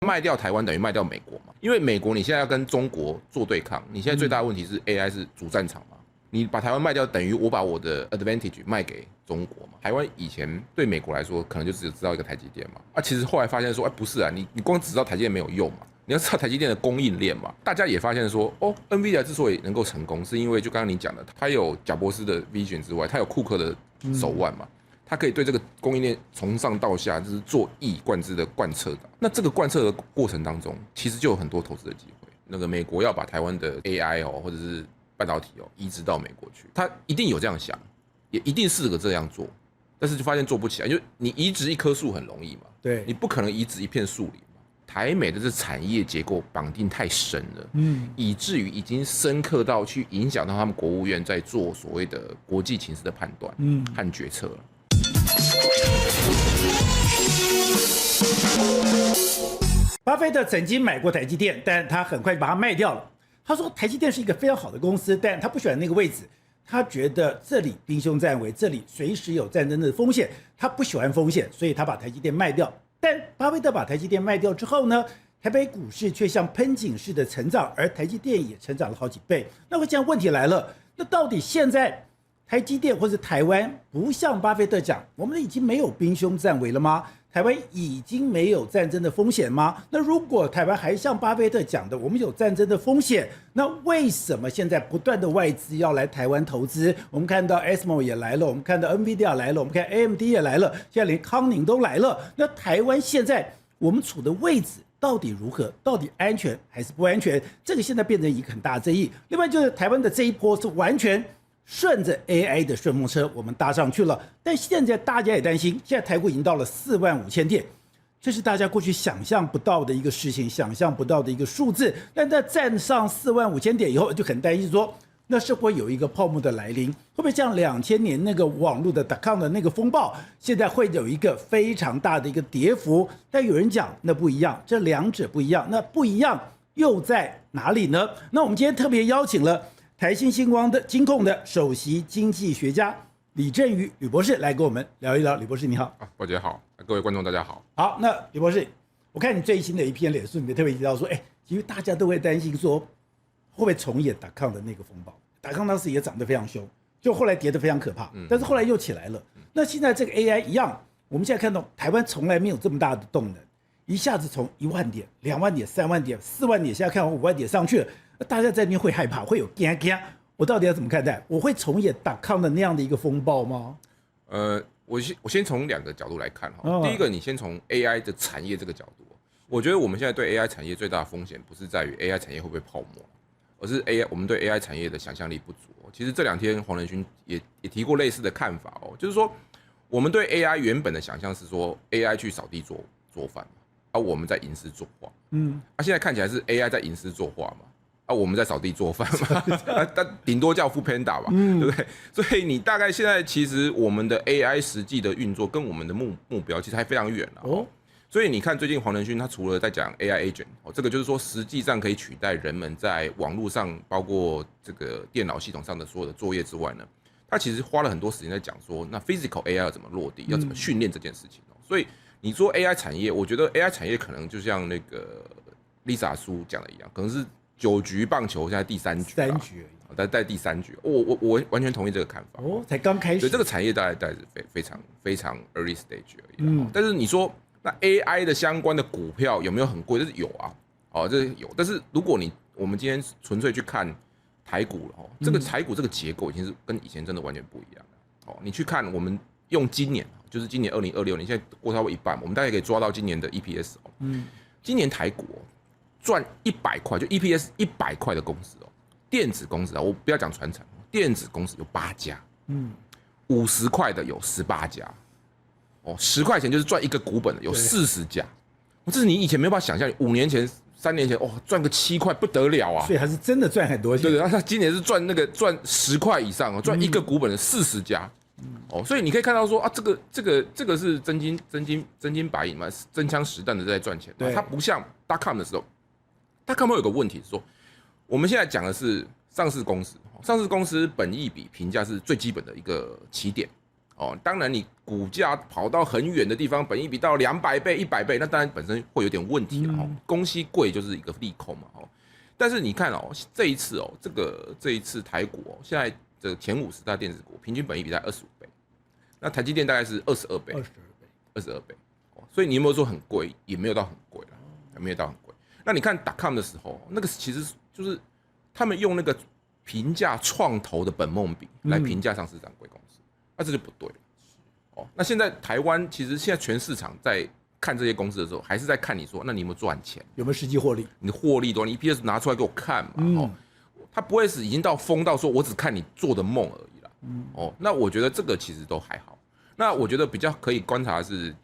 賣掉台灣等於賣掉美國嘛？因為美國你現在要跟中國做對抗，你現在最大的問題是 AI 是主戰場嘛？你把台灣賣掉，等於我把我的 advantage 賣給中國嘛？台灣以前對美國來說，可能就只知道一個台積電嘛。其實後來發現說，不是啊，你光只知道台積電沒有用嘛，你要知道台積電的供應鏈嘛。大家也發現說，NVIDIA 之所以能夠成功，是因為就剛剛你講的，它有賈伯斯的 vision 之外，它有庫克的手腕嘛。它可以對這個供應鏈從上到下就是做一以貫之的貫徹的。那這個貫徹的過程當中，其實就有很多投資的機會。那個美國要把台灣的 AI 或者是半導體移植到美國去，他一定有這樣想，也一定試着這樣做，但是就發現做不起來，因為你移植一棵樹很容易嘛，對，你不可能移植一片樹林嘛。台美的這產業結構綁定太深了，以至於已經深刻到去影響到他們國務院在做所謂的國際情勢的判斷和決策了。巴菲特曾經買過台積電，但他很快把它賣掉了。他說台積電是一個非常好的公司，但他不喜歡那個位置，他覺得這裡兵凶戰危，這裡隨時有戰爭的風險，他不喜歡風險，所以他把台積電賣掉。但巴菲特把台積電賣掉之後呢，台北股市卻像噴井式的成長，而台積電也成長了好幾倍。那麼這樣問題來了，那到底現在台積電或者台灣不像巴菲特講，我們已經沒有兵凶戰危了嗎？台灣已經沒有戰爭的風險嗎？那如果台灣還像巴菲特講的，我們有戰爭的風險，那為什麼現在不斷的外資要來台灣投資？我們看到 ASML 也來了，我們看到 NVIDIA 來了，我們看 AMD 也來了，現在連康寧都來了。那台灣現在我們處的位置到底如何？到底安全還是不安全？這個現在變成一個很大的爭議。另外就是台灣的這一波是完全順着 AI 的順風車，我們搭上去了。但現在大家也擔心，現在台股已經到了45000點，這是大家過去想象不到的一個事情，想象不到的一個數字。但在站上45000點以後，就很擔心說，那是会有一個泡沫的來臨，會不會像2000年那個網絡的 .com 的那個風暴，現在會有一個非常大的一個跌幅？但有人講那不一樣，這兩者不一樣，那不一樣又在哪裡呢？那我們今天特別邀請了台新星光的金控的首席經濟學家李振宇呂博士來跟我們聊一聊。吕博士你好。寶傑好，各位觀眾大家好。好，那呂博士，我看你最新的一篇臉書裡面特別提到說，其實大家都會擔心說，會不會重演.com的那個風暴？.com當時也漲得非常兇，就後來跌得非常可怕，但是後來又起來了。那現在這個 AI 一樣，我們現在看到台灣從來沒有這麼大的動能，一下子從1萬點、2萬點、3萬點、4萬點，現在看完5萬點上去了。大家在那邊會害怕，會有驚，我到底要怎麼看待？我會重演.com的那樣的一個風暴嗎？我先從2個角度來看哈。第一個，你先從 AI 的產業這個角度，我覺得我們現在對 AI 產業最大的風險不是在於 AI 產業會不會泡沫，而是我們對 AI 產業的想象力不足。其實這2天黃仁勳也提過類似的看法哦，就是說我們對 AI 原本的想象是說 AI 去掃地做飯嘛，我們在吟詩作畫。現在看起來是 AI 在吟詩作畫嘛。我們在掃地做飯嘛，但頂多叫 Foodpanda 吧，對不對？所以你大概現在其實我們的 AI 實際的運作跟我們的目標其實還非常遠了。所以你看最近黃仁勳他除了在講 AI agent， 這個就是說實際上可以取代人們在網絡上包括這個電腦系統上的所有的作業之外呢，他其實花了很多時間在講說那 physical AI 要怎麼落地，要怎麼訓練這件事情。所以你說 AI 產業，我覺得 AI 產業可能就像那個 Lisa 蘇講的一樣，可能是9局棒球現在第3局，3局而已，在第3局，我完全同意這個看法。才剛開始，所以這個產業大概是非常 early stage 而已。但是你說那 AI 的相關的股票有沒有很貴？這是有啊，這是有。但是如果我們今天純粹去看台股了，這個台股這個結構已經是跟以前真的完全不一樣了。你去看我們用今年，就是今年2026年，現在過超過一半，我們大概可以抓到今年的 EPS。今年台股賺100塊，就 EPS 100塊的公司電子公司我不要講傳產，電子公司有8家，50塊的有18家，10塊錢就是賺1個股本的有40家，這是你以前沒有辦法想象，5年前、3年前賺個7塊不得了啊！所以還是真的賺很多錢。對，他今年是賺10塊以上賺1個股本的40家，所以你可以看到說這個是真金白銀嘛，真槍實彈的在賺錢，它不像.com的時候。.com有個問題是說，我們現在講的是上市公司，上市公司本益比評價是最基本的一個起點，哦，當然你股價跑到很遠的地方，本益比到200倍、100倍，那當然本身會有點問題了。供息貴就是一個利空嘛。但是你看哦，這一次哦，這一次台股哦，現在這前50大電子股平均本益比在25倍，那台積電大概是22倍，22倍。所以你有沒有說很貴？也沒有到很貴啦，也沒有到很貴。那你看 .com 的時候，那個其實就是他們用那個評價創投的本夢比來評價上市上櫃公司，那這就不對了。哦，那現在台灣其實現在全市場在看這些公司的時候，還是在看你說，那你有沒有賺錢，有沒有實際獲利？你的獲利多少，你 EPS 拿出來給我看嘛。哦，他不會是已經到瘋到說我只看你做的夢而已啦。哦，那我覺得這個其實都還好。那我覺得比較可以觀察的是，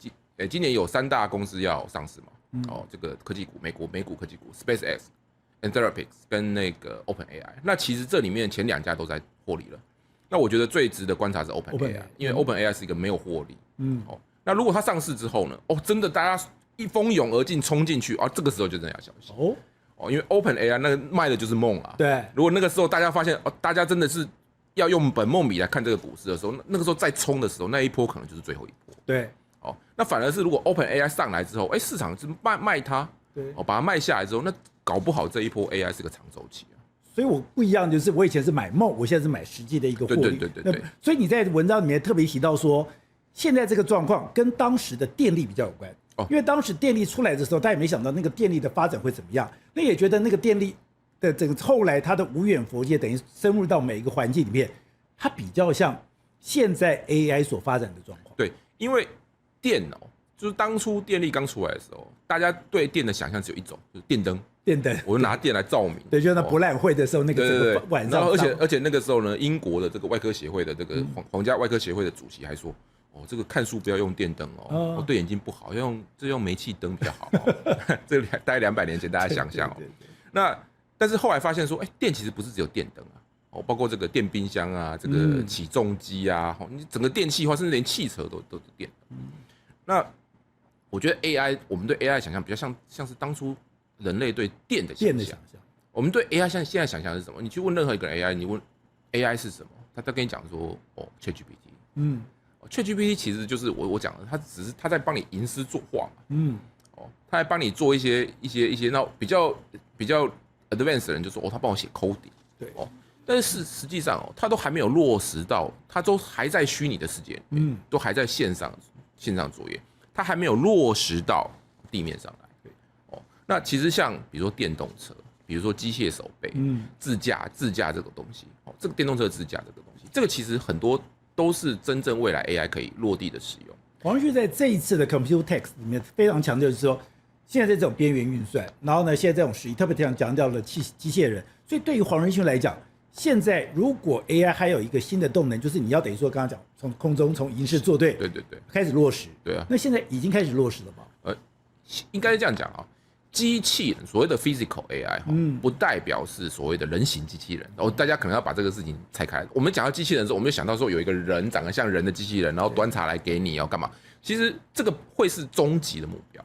今年有3大公司要上市嘛。哦，這個科技股，美股科技股 ，SpaceX、Anthropic 跟那個 OpenAI。那其實這裡面前2家都在獲利了。那我覺得最值得觀察是 OpenAI， 因為 OpenAI 是一個沒有獲利。哦。那如果它上市之後呢？哦，真的大家一蜂擁而進衝進去啊，這個時候就真的要小心哦，因為 OpenAI 那個賣的就是夢啊。對，如果那個時候大家發現哦，大家真的是要用本夢比來看這個股市的時候，那個時候再衝的時候，那一波可能就是最後一波。對，哦，那反而是如果 OpenAI 上來之後，市場是賣它，對，哦，把它賣下來之後，那搞不好這一波 AI 是個長週期啊。所以我不一樣，就是我以前是買夢，我現在是買實際的一個獲利。對。所以你在文章裡面特別提到說，現在這個狀況跟當時的電力比較有關，因為當時電力出來的時候，大家也沒想到那個電力的發展會怎麼樣，那也覺得那個電力的這個後來它的無遠弗屆，等於深入到每一個環境裡面，它比較像現在 AI 所發展的狀況。對，因為電腦就是當初電力剛出來的時候，大家對電的想象只有一種，就是電燈。我就拿電來照明。對，就是那博覽會的時候，那個晚上。而且那個時候呢，英國的這個外科協會的這個皇家外科協會的主席還說，哦，這個看書不要用電燈哦，對眼睛不好，要用煤氣燈比較好。這個大概200年前大家想象哦。那但是後來發現說，電其實不是只有電燈啊，哦，包括這個電冰箱啊，這個起重機啊，你整個電氣化，甚至連汽車都是電。那我覺得 AI， 我們對 AI 的想象比較像是當初人類對電的想象，我們对 AI 現在想象是什麼？你去問任何一個 AI， 你問 AI 是什麼，他跟你講說，哦 ，ChatGPT，ChatGPT 其實就是我講的，他只是他在幫你吟詩作畫嘛，他在幫你做一些那比較 advanced 的人就說，哦，他幫我寫 coding， 對，哦，但是實際上哦，他都還沒有落實到，他都還在虛擬的世界，都還在線上作業，他還沒有落實到地面上來。那其實像比如說電動車，比如說機械手臂，自駕這個東西，這個電動車自駕這個東西，這個其實很多都是真正未來 AI 可以落地的使用。黃仁勳在這一次的 Computex 裡面非常強調，就是說現在這種邊緣運算，然後呢，現在這種實力特別強調了機械人。所以對於黃仁勳來講，現在如果 AI 還有一個新的動能，就是你要等於說剛剛講從空中從吟詩作對，對，開始落實。對啊，那現在已經開始落實了嗎？應該是這樣講啊。機器人所謂的 physical AI 不代表是所謂的人形機器人，然後大家可能要把這個事情拆開。我們講到機器人的時候，我們就想到說有一個人長得像人的機器人，然後端茶來給你要幹嘛？其實這個會是終極的目標。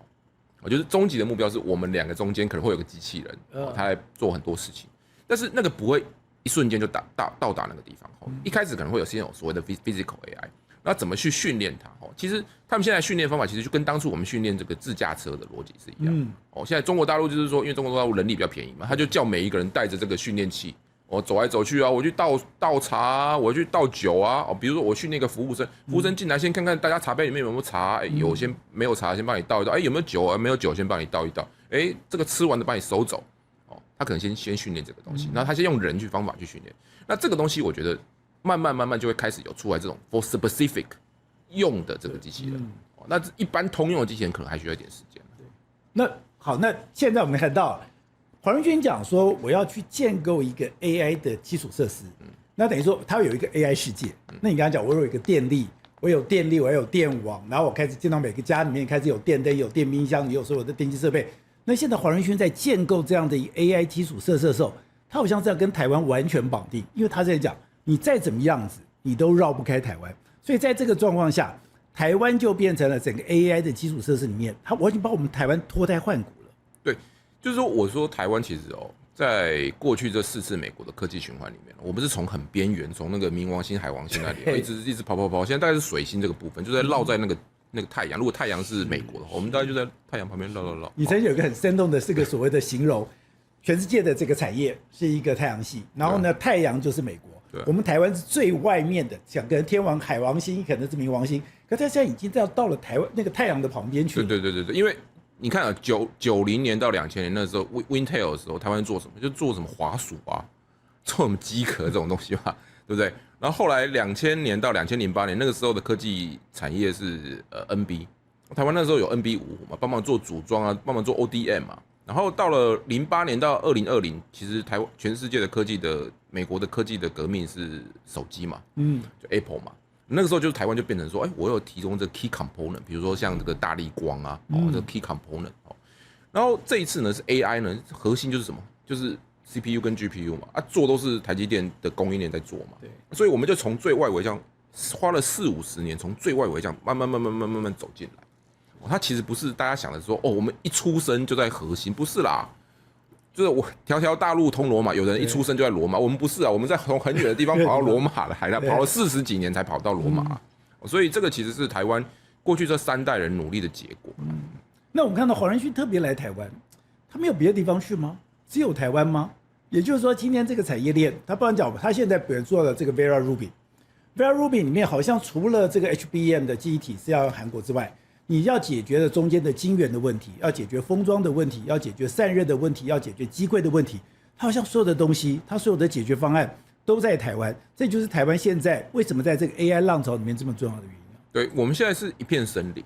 我覺得終極的目標是我們2個中間可能會有個機器人，他來做很多事情，但是那個不會一瞬間就到達那個地方。一開始可能會有先有所謂的 physical AI。那怎麼去訓練它？其實他們現在訓練方法其實就跟當初我們訓練這個自駕車的邏輯是一樣。現在中國大陸就是說，因為中國大陸人力比較便宜嘛，他就叫每一個人帶着這個訓練器，走來走去啊，我去倒茶啊，我去倒酒啊。比如說我訓練一個服務生，服務生進來先看看大家茶杯裡面有沒有茶，有先沒有茶先幫你倒一倒，有沒有酒啊？沒有酒先幫你倒一倒，這個吃完的幫你收走。他可能先訓練這個東西，然後他先用人方法去訓練。那這個東西我覺得。慢慢就會開始有出來這種 for specific 用的這個機器人，那一般通用的機器人可能還需要一點時間。那好，那現在我們看到黃仁勳講說，我要去建構一個 AI 的基礎設施，那等於說它會有一個 AI 世界。那你剛剛講，我有一個電力，我有電網，然後我開始進到每個家裡面，開始有電燈、有電冰箱，你有所有的電機設備。那現在黃仁勳在建構這樣的一個 AI 基礎設施的時候，他好像是要跟台灣完全綁定，因為他在講。你再怎麼樣子，你都繞不開台灣，所以在這個狀況下，台灣就變成了整個 AI 的基礎設施裡面，它完全把我們台灣脫胎換骨了。對，就是說，我說台灣其實在過去這4次美國的科技循環裡面，我們是從很邊緣，從那個冥王星、海王星那裡一直跑，現在大概是水星這個部分，就在繞在那個太陽。如果太陽是美國的話，我們大概就在太陽旁邊繞。你曾經有一個很生動的是個所謂的形容，全世界的這個產業是一個太陽系，然後呢，太陽就是美國，我們台灣是最外面的，想跟天王、海王星可能是冥王星，可它現在已經到了台灣那個太陽的旁邊去了。對，因為你看啊，90年到2000年那時候 ，Intel 的時候，台灣做什麼？就做什麼滑鼠啊，做什麼機殼這種東西嘛，對不對？然後後來2000年到2008年那個時候的科技產業是NB， 台灣那時候有 NB55嘛，幫忙做組裝啊，幫忙做 ODM 嘛。然後到了08年到2020，其實全世界的科技的美國的科技的革命是手機嘛，就 Apple 嘛。那個時候就是台灣就變成說，我有提供這個 key component， 比如說像這個大立光啊，這個 key component。然後這一次呢是 AI 呢，核心就是什麼？就是 CPU 跟 GPU 嘛，做都是台積電的供應鏈在做嘛。對。所以我們就從最外圍這樣花了40-50年，從最外圍這樣慢慢走進來。它其實不是大家想的說，我們一出生就在核心，不是啦。就是我條條大路通羅馬，有人一出生就在羅馬，我們不是啊，我們在從很遠的地方跑到羅馬來了，跑了40幾年才跑到羅馬，所以這個其實是台灣過去這3代人努力的結果。那我們看到黃仁勳特別來台灣，他沒有別的地方去嗎？只有台灣嗎？也就是說，今天這個產業鏈，他不然講，他現在比如做了這個 Vera Rubin 裡面好像除了這個 HBM 的記憶體是要韓國之外，你要解決的中間的晶圓的問題，要解決封裝的問題，要解決散熱的問題，要解決機櫃的問題，它好像所有的東西，它所有的解決方案都在台灣。這就是台灣現在為什麼在這個 AI 浪潮裡面這麼重要的原因。對，我們現在是一片森林，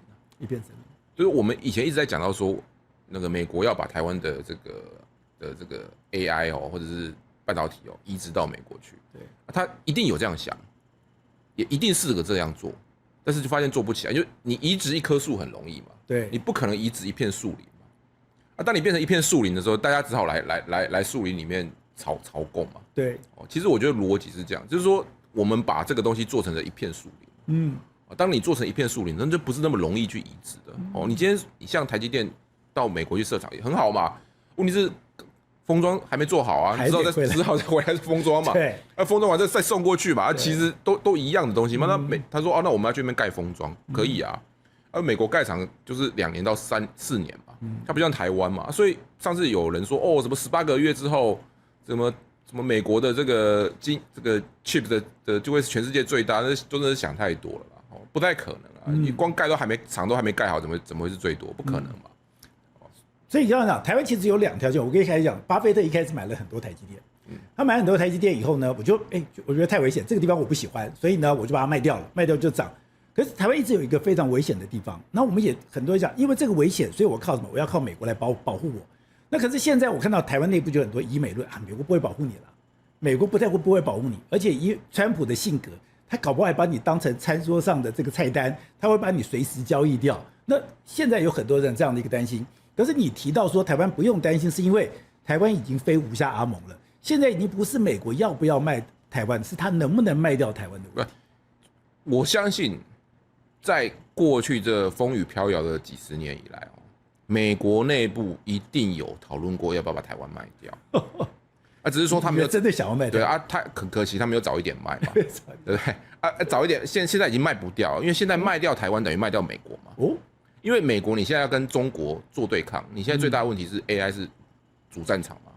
就是我們以前一直在講到說，那個美國要把台灣的這個 AI 或者是半導體移植到美國去，對，他一定有這樣想，也一定試着這樣做。但是就發現做不起來，就你移植一棵樹很容易嘛，對，你不可能移植一片樹林嘛。當你變成一片樹林的時候，大家只好來樹林裡面朝貢嘛。对，其實我覺得邏輯是這樣，就是說我們把這個東西做成了一片樹林，當你做成一片樹林，那就不是那麼容易去移植的。你今天像台積電到美國去設廠也很好嘛，問題是封裝還沒做好啊，你只好再回來封裝嘛。對，封裝完再送過去嘛。其實都一樣的東西嘛。那他說那我們要去那邊蓋封裝，可以啊。美國蓋廠就是2年到4年嘛，它不像台灣嘛。所以上次有人說什麼18個月之後，什麼美國的這個 chip 的就會是全世界最大，那真的是想太多了啦，不太可能啊。你光蓋廠都還沒蓋好，怎麼會是最多？不可能嘛。所以這樣講，台灣其實有2條線。我跟你開始講，巴菲特一開始買了很多台積電，他買很多台積電以後呢，我覺得太危險，這個地方我不喜歡，所以呢我就把它賣掉了，賣掉就漲。可是台灣一直有一個非常危險的地方，那我們也很多人講，因為這個危險，所以我靠什麼？我要靠美國來保護我。那可是現在我看到台灣內部就很多以美論啊，美國不會保護你了，美國不會保護你，而且以川普的性格，他搞不好還把你當成餐桌上的這個菜單，他會把你隨時交易掉。那現在有很多人這樣的一個擔心。可是你提到說台灣不用擔心，是因為台灣已經非吳下阿蒙了。現在已經不是美國要不要賣台灣，是他能不能賣掉台灣的問題。我相信，在過去這風雨飄搖的幾十年以來，美國內部一定有討論過要不要把台灣賣掉。只是說他們有真的想要賣掉。對啊，他很可惜，他沒有早一點賣嘛，對不對？早一點，現在已經賣不掉，因為現在賣掉台灣等於賣掉美國嘛。因為美國你現在要跟中國做對抗，你現在最大的問題是 AI 是主戰場嘛，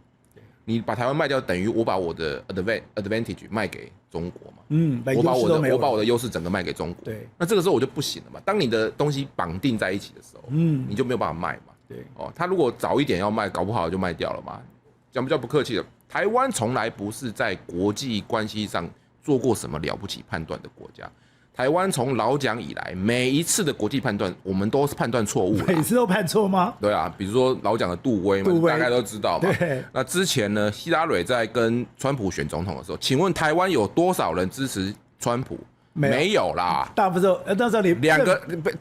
你把台灣賣掉，等於我把我的 advantage 賣給中國嘛，我把我的優勢整個賣給中國，對，那這個時候我就不行了嘛。當你的東西綁定在一起的時候，你就沒有辦法賣嘛，對，他如果早一點要賣，搞不好就賣掉了嘛。講比較不客氣的，台灣從來不是在國際關係上做過什麼了不起判斷的國家。台灣從老蔣以來，每一次的國際判斷，我們都是判斷錯誤。每次都判錯嗎？對啊，比如說老蔣的杜威嘛，大概都知道嘛。對。那之前呢，希拉蕊在跟川普選總統的時候，請問台灣有多少人支持川普？沒有啦。大部分那時候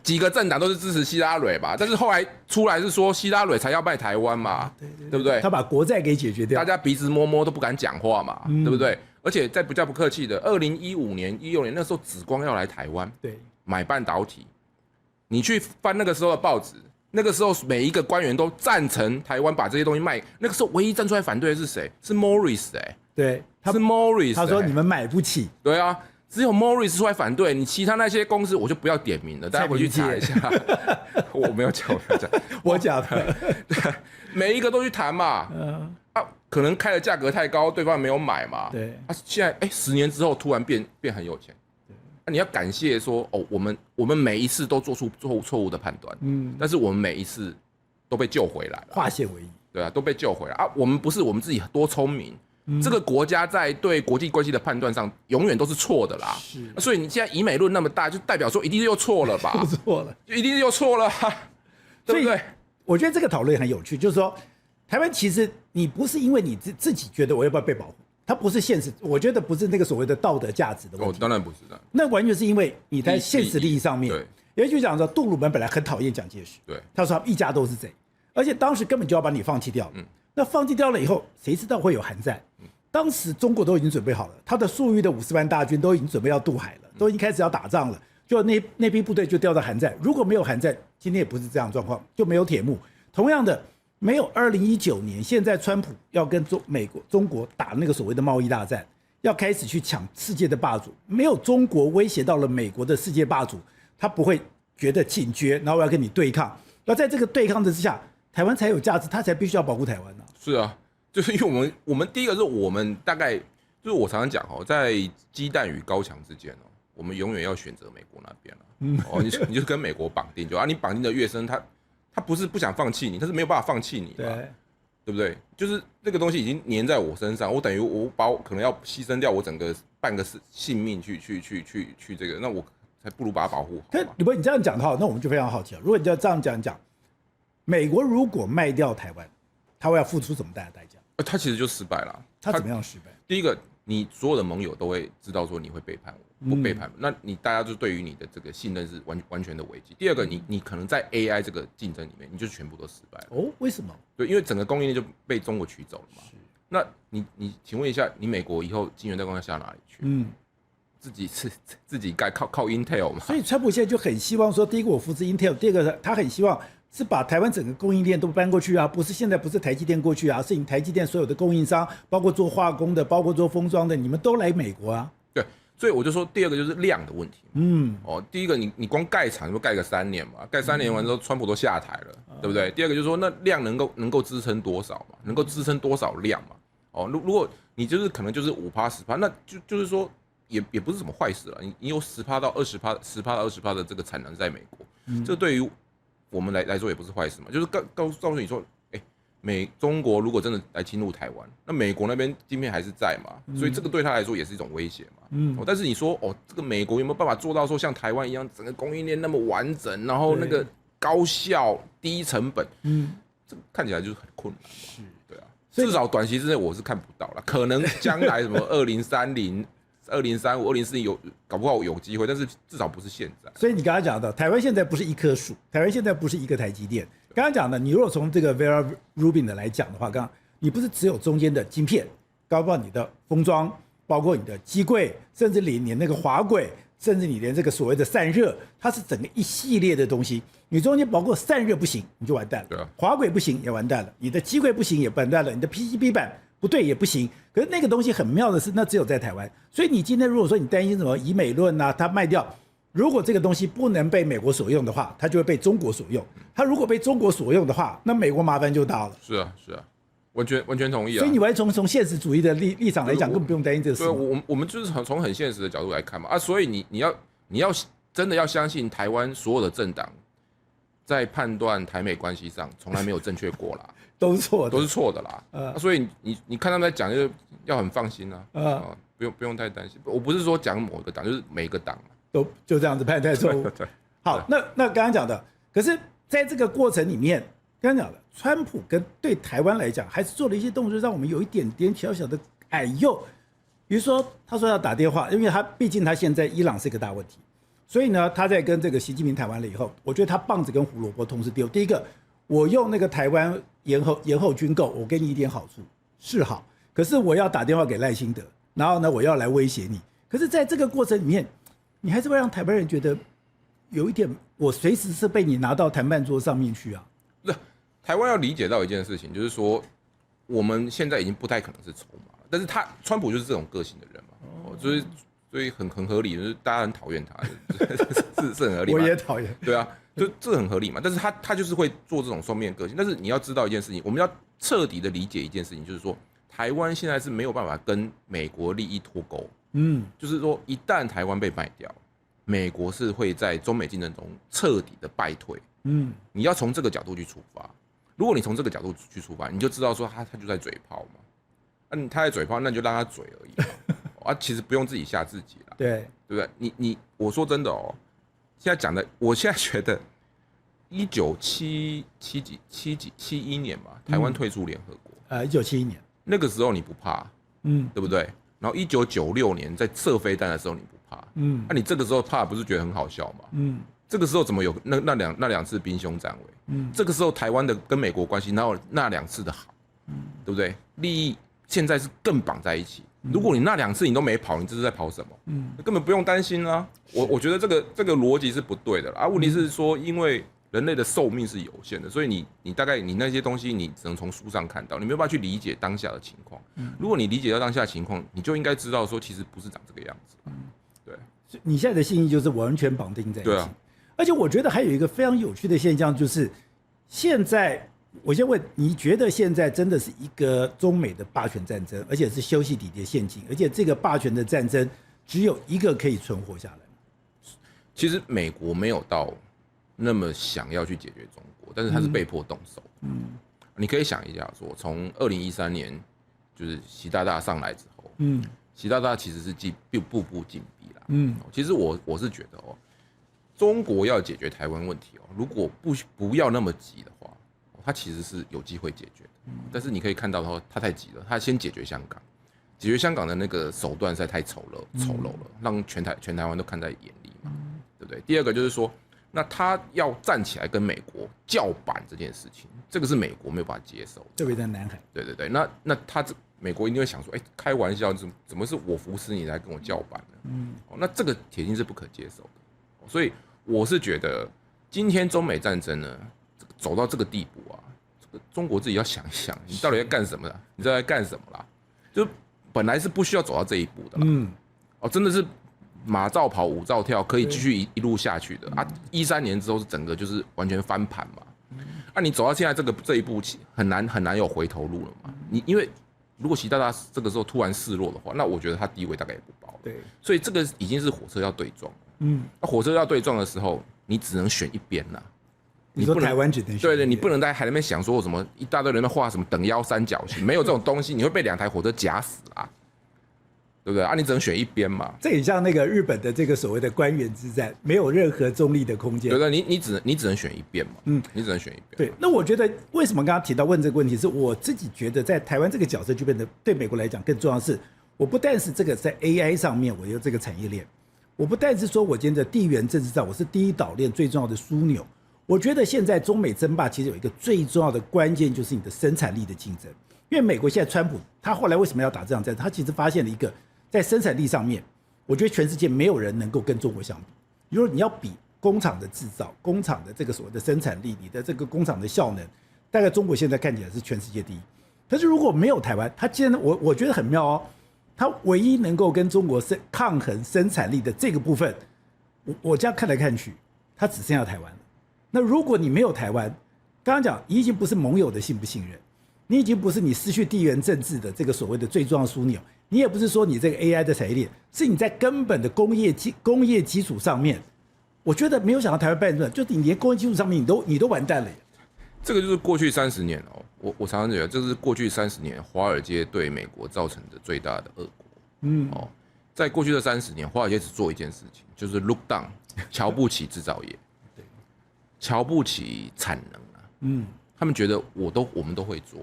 幾個政黨都是支持希拉蕊吧？但是後來出來是說希拉蕊才要賣台灣嘛，對不對？他把國債給解決掉，大家鼻子摸摸都不敢講話嘛，對不對？而且再比較不客氣的，2015年、16年那時候，紫光要來台灣，對，買半導體。你去翻那個時候的報紙，那個時候每一個官員都贊成台灣把這些東西賣。那個時候唯一站出來反對的是誰？是 Morris 對，是 Morris。他說你們買不起。對啊，只有 Morris 出來反對，你其他那些公司我就不要點名了，大家回去查一下。我沒有講，我講的。對，每一個都去談嘛。可能開的價格太高，對方沒有買嘛。對。現在10年之後突然變很有錢。你要感謝說我們每一次都做出錯誤的判斷，但是我們每一次都被救回來了，化險為夷，對啊，都被救回來啊。我們不是我們自己多聰明，這個國家在對國際關係的判斷上永遠都是錯的啦。是，所以你現在以美論那麼大，就代表說一定又錯了吧？錯了，就一定又錯了，對不對？我覺得這個討論很有趣，就是說台灣其實你不是因為你自己覺得我要不要被保護。它不是現實，我覺得不是那個所謂的道德價值的問題。當然不是的。那完全是因為你在現實利益上面。也就講說，杜魯門本來很討厭蔣介石，對，他說他一家都是賊，而且當時根本就要把你放棄掉。那放棄掉了以後，誰知道會有韓戰？當時中國都已經準備好了，他的粟裕的50萬大軍都已經準備要渡海了，都已經開始要打仗了。就那批部隊就調到韓戰。如果沒有韓戰，今天也不是這樣的狀況，就沒有鐵幕。同樣的。沒有2019年，現在川普要跟中國打那個所謂的貿易大戰，要開始去搶世界的霸主。沒有中國威脅到了美國的世界霸主，他不會覺得警覺，然後要跟你對抗。那在這個對抗之下，台灣才有價值，他才必須要保護台灣呢。是啊，就是因為我們第一個是我們大概就是我常常講在雞蛋與高牆之間我們永遠要選擇美國那邊你就跟美國綁定就你綁定的越深，他不是不想放棄你，他是沒有辦法放棄你嘛，對不對？就是這個東西已經粘在我身上，我等於我可能要犧牲掉我整個半個性命去這個，那我才不如把它保護好。可如果你這樣講的話，那我們就非常好奇了。如果你要這樣講，美國如果賣掉台灣，他會要付出什麼大的代價？他其實就失敗了。他怎麼樣失敗？第一個，你所有的盟友都會知道說你會背叛我，不背叛我，那你大家就对於你的這個信任是完全的危機。第二個，你可能在 AI 這個競爭裡面，你就全部都失敗了。哦，為什麼？對，因為整個供應鏈就被中國取走了嘛。那你請問一下，你美國以後晶圓代工要下哪裡去？自己蓋靠 Intel 嘛。所以川普現在就很希望說，第一個我扶持 Intel， 第二個他很希望是把台灣整個供應鏈都搬過去啊，不是現在不是台積電過去啊，是你台積電所有的供應商，包括做化工的，包括做封裝的，你們都來美國啊。对，所以我就說第二個就是量的問題。第一個你光蓋廠就蓋個3年嘛，蓋3年完之後，川普都下台了，對不對？第二個就是說那量能夠支撐多少嘛，能夠支撐多少量嘛。如果你就是可能就是5%、10%，那就是說也不是什麼壞事了。你有10%到20%、10%到20%的這個產能在美國，這對於我們來說也不是壞事嘛。就是告訴你說，中國如果真的來侵入台灣，那美國那邊晶片還是在嘛，所以這個對他來說也是一種威脅嘛。但是你說這個美國有沒有辦法做到說像台灣一樣，整個供應鏈那麼完整，然後那個高效、低成本，這個看起來就是很困難嘛。對啊，至少短期之內我是看不到了，可能將來什麼2030、2035、2040搞不好有機會，但是至少不是現在。所以你剛才講到，台灣現在不是一棵樹，台灣現在不是一個台積電。剛剛講的，你如果從這個 Vera Rubin 的來講的話，剛剛你不是只有中間的晶片，包括你的封裝，包括你的機櫃，甚至連那個滑軌，甚至你連這個所謂的散熱，它是整個一系列的東西。你中間包括散熱不行，你就完蛋了。對啊，滑軌不行也完蛋了，你的機櫃不行也完蛋了，你的 PCB 板不對也不行。可是那個東西很妙的是，那只有在台灣。所以你今天如果說你擔心什麼以美論啊，它賣掉。如果這個東西不能被美國所用的話，它就會被中國所用。它如果被中國所用的話，那美國麻煩就大了。是啊，完全同意啊。所以你完全從現實主義的立場來講，根本不用擔心這個事。對，我們就是從很現實的角度來看嘛。所以你要真的要相信台灣所有的政黨在判斷台美關係上從來沒有正確過啦，都是錯的啦。所以你看他們在講，就要很放心啊。不用太擔心。我不是說講某個黨，就是每一個黨。都就這樣子判斷錯誤。好，那剛剛講的，可是在這個過程裡面，剛剛講的，川普跟對台灣來講，還是做了一些動作，讓我們有一點點小小的哎呦。比如說，他說要打電話，因為他畢竟他現在伊朗是一個大問題，所以呢，他在跟這個習近平談完了以後，我覺得他棒子跟胡蘿蔔同時丟。第一個，我用那個台灣延後軍購，我給你一點好處是好，可是我要打電話給賴清德，然後呢，我要來威脅你。可是在這個過程裡面，你還是會讓台灣人覺得有一點，我隨時是被你拿到談判桌上面去啊。不是，台灣要理解到一件事情，就是說我們現在已經不太可能是籌碼，但是川普就是這種個性的人嘛，所以很合理，就是大家很討厭他，是很合理。我也討厭。对啊，就這很合理嘛。但是他就是會做這種雙面個性。但是你要知道一件事情，我們要徹底的理解一件事情，就是說台灣現在是沒有辦法跟美國利益脫鈎。就是說一旦台灣被賣掉，美國是會在中美競爭中徹底的敗退。你要從這個角度去出發。如果你從這個角度去出發，你就知道說他就在嘴炮嘛。他在嘴炮，那你就讓他嘴而已嘛。其實不用自己嚇自己啦，對不對？我說真的哦，現在講的，我現在覺得1971年嘛，台灣退出聯合國，1971年那個時候你不怕，對不對？然後1996年在射飛彈的時候你不怕，那你這個時候怕不是覺得很好笑嗎？這個時候怎麼有那兩次兵凶戰危？這個時候台灣的跟美國關係哪有那2次的好？對不對？利益現在是更綁在一起。如果你那2次你都沒跑，你這是在跑什麼？根本不用擔心啦。我覺得這個邏輯是不對的啦。問題是說，因為人類的壽命是有限的，所以你大概你那些東西你只能從書上看到，你沒有辦法去理解當下的情況。如果你理解到當下的情況，你就應該知道說，其實不是長這個樣子。對，你現在的信息就是完全綁定在一起。對啊。而且我覺得還有一個非常有趣的現象，就是現在。我先問，你覺得現在真的是一個中美的霸權戰爭，而且是修昔底德陷阱，而且這個霸權的戰爭只有一個可以存活下來嗎？其實美國沒有到那麼想要去解決中國，但是他是被迫動手。你可以想一下說，從2013年就是習大大上來之後，習大大其實是步步進逼啦。其實我是覺得哦，中國要解決台灣問題哦，如果不要那麼急的話。他其實是有機會解決的，但是你可以看到他太急了，他先解決香港，解決香港的那個手段實在太醜陋了，讓全台灣都看在眼裡嘛，對不對？第二個就是說，那他要站起來跟美國叫板這件事情，這個是美國沒有辦法接受的，特別在南海。對對對，那美國一定會想說，開玩笑，怎麼是我服侍你來跟我叫板呢？那這個鐵定是不可接受的，所以我是覺得今天中美戰爭呢。走到這個地步啊，這個中國自己要想一想，你到底在幹什麼啦？你在幹什麼啦？就本來是不需要走到這一步的啦。真的是馬照跑，舞照跳，可以繼續一路下去的啊。13年之後是整個就是完全翻盤嘛。你走到現在這一步，很難有回頭路了嘛。因為如果習大大這個時候突然示弱的話，那我覺得他地位大概也不保。對，所以這個已經是火車要對撞。那火車要對撞的時候，你只能選一邊啦。你說台灣只能選，對，你不能在海那邊想說什麼一大堆人在畫什麼等腰三角形，沒有這種東西，你會被2台火車夾死啦，對不對啊？你只能選一邊嘛。這很像那個日本的這個所謂的官員之戰，沒有任何中立的空間。對對，你只能選一邊嘛。你只能選一邊。對，那我覺得為什麼剛剛提到問這個問題，是我自己覺得在台灣這個角色就變得對美國來講更重要的是，我不但是這個在 AI 上面我有這個產業鏈，我不但是說我今天的地緣政治上我是第一島鏈最重要的樞紐。我覺得現在中美爭霸其實有一個最重要的關鍵，就是你的生產力的競爭。因為美國現在川普他後來為什麼要打這場戰爭？他其實發現了一個在生產力上面，我覺得全世界沒有人能夠跟中國相比。如果你要比工廠的製造、工厂的這個所謂的生產力，你的這個工廠的效能，大概中國現在看起來是全世界第一。可是如果沒有台灣，他既然我覺得很妙哦，他唯一能夠跟中國抗衡生產力的這個部分，我這樣看來看去，他只剩下台灣了。那如果你沒有台灣，剛剛講你已經不是盟友的信不信任，你已經不是你失去地緣政治的這個所謂的最重要樞紐，你也不是說你這個 AI 的產業鏈，是你在根本的工業基礎上面，我覺得沒有想到台灣辦這，就你連工業基礎上面你都完蛋了耶。這個就是過去30年哦，我常常覺得這是過去30年華爾街對美國造成的最大的惡果。在過去的30年，華爾街只做一件事情，就是 look down， 瞧不起製造業。瞧不起產能啊，他們覺得我們都會做，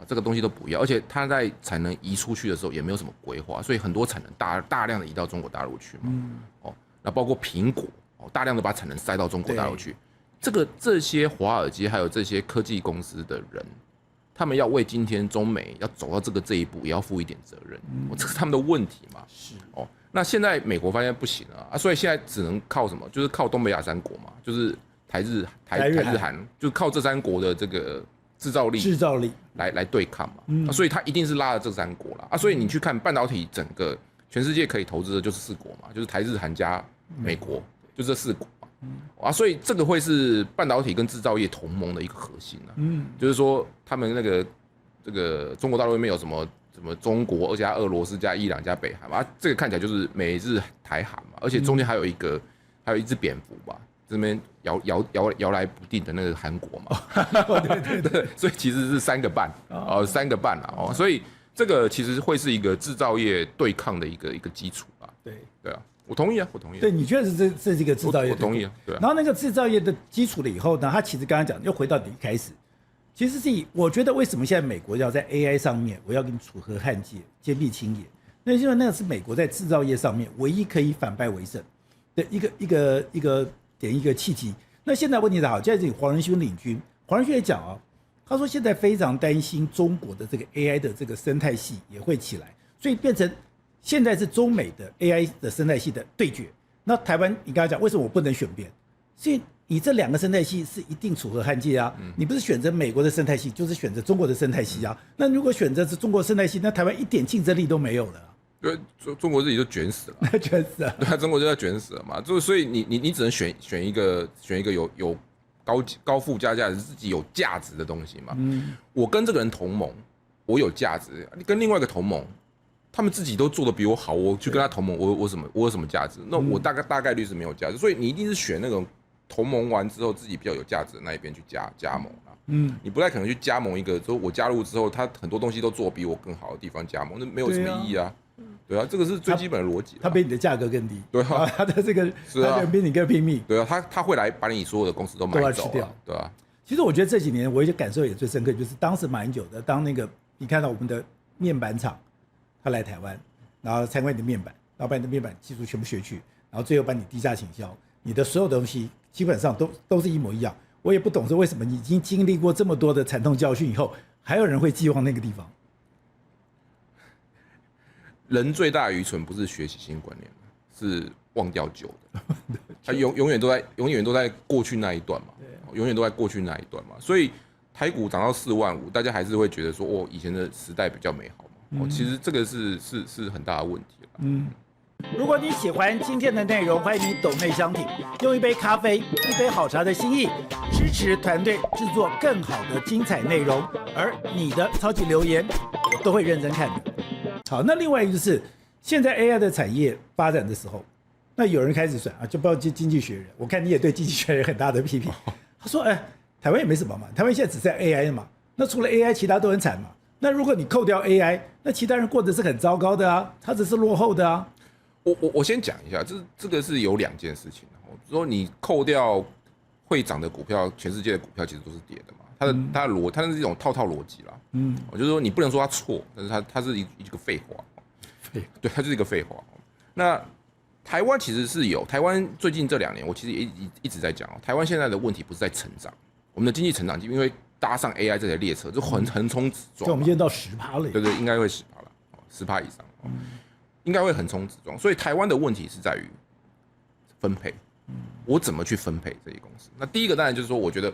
這個東西都不要，而且他在產能移出去的時候也沒有什麼規劃，所以很多產能大量的移到中國大陸去嘛，那包括蘋果，大量的把產能塞到中國大陸去，這些華爾街還有這些科技公司的人，他們要為今天中美要走到這一步也要負一點責任，這是他們的問題嘛，是那現在美國發現不行啊，所以現在只能靠什麼？就是靠東北亞3國嘛，就是台日韓，就是靠這3國的這個製造力來對抗嘛。所以他一定是拉了這3國啦。所以你去看半導體，整個全世界可以投資的就是4國嘛，就是台日韓加美國，就這4國嘛。所以這個會是半導體跟製造業同盟的一個核心啊。就是說他們那個這個中國大陸裡面有什麼中國加俄羅斯加伊朗加北韓嘛，這個看起來就是美日台韓嘛，而且中間還有一只蝙蝠吧，這邊搖來不定的那個韓國嘛，對，所以其實是3個半，3個半啊，所以這個其實會是一個製造業對抗的一個基礎啊，對啊，我同意啊。對，你確實這是一個製造業，我同意啊，對啊。然後那個製造業的基礎了以後呢，它其實剛剛講又回到你一開始。其實是我覺得為什麼現在美國要在 AI 上面，我要跟你楚河漢界、堅壁清野，那因為那個是美國在製造業上面唯一可以反敗為勝的一個契機。那現在問題是好，現在這個黃仁勳領軍，黃仁勳也講啊，他說現在非常擔心中國的這個 AI 的這個生態系也會起來，所以變成現在是中美的 AI 的生態系的對決。那台灣你剛才講為什麼我不能選邊？所以你這2個生態系是一定楚河漢界啊，你不是選擇美國的生態系，就是選擇中國的生態系啊。那如果選擇是中國生態系，那台灣一點競爭力都沒有了。对，中國自己就捲死了，捲死了。對啊，中國就要捲死了嘛。所以你只能選一個有高附加價值、自己有價值的東西嘛。我跟這個人同盟，我有價值；你跟另外一個同盟，他們自己都做得比我好，我去跟他同盟，我有什麼價值？那我大概率是沒有價值。所以你一定是選那種同盟完之後自己比較有價值的那一邊去加盟啊。你不太可能去加盟一個，說我加入之後，他很多東西都做比我更好的地方加盟，那沒有什麼意義啊。對啊，這個是最基本的邏輯。他比你的價格更低，對啊，他的這個是啊，他比你更拼命，對啊，他會來把你所有的公司都買走，對啊。其實我覺得這幾年我一些感受也最深刻，就是當時馬英九的当那個你看到我們的面板廠，他來台灣，然後參觀你的面板，然後把你的面板技術全部學去，然後最後把你低價傾銷，你的所有的東西基本上都是一模一樣。我也不懂是為什麼你已經經歷過這麼多的慘痛教訓以後，還有人會寄望那個地方。人最大的愚蠢不是學習新觀念，是忘掉舊的。他永遠都在過去那一段嘛，永遠都在過去那一段嘛。所以台股漲到45000，大家還是會覺得說，哦，以前的時代比較美好嘛。其實這個是很大的問題了。如果你喜歡今天的內容，歡迎你抖內相挺，用一杯咖啡、一杯好茶的心意，支持團隊製作更好的精彩內容。而你的超級留言，我都會認真看的。好，那另外一個就是現在 AI 的產業發展的時候，那有人開始算啊，就包括經濟學人，我看你也對經濟學人很大的批評。他說，台灣也沒什麼嘛，台灣現在只剩 AI 嘛，那除了 AI，其他都很慘嘛。那如果你扣掉 AI，那其他人過得是很糟糕的啊，他只是落後的啊。我先講一下，這個是有2件事情的。說你扣掉會漲的股票，全世界的股票其實都是跌的嘛。它是一種套邏輯啦。我就是說你不能說它錯，但是它是一個廢話。對，它就是一個廢話。那台灣其實是有，台灣最近這2年，我其實也一直在講，台灣現在的問題不是在成長，我們的經濟成長因為搭上 AI 這台列車，就橫衝直撞。就我們現在到10%了。對，應該會10%了，10%以上。應該會橫衝直撞，所以台灣的問題是在於分配，我怎麼去分配這些公司？那第一個當然就是說，我覺得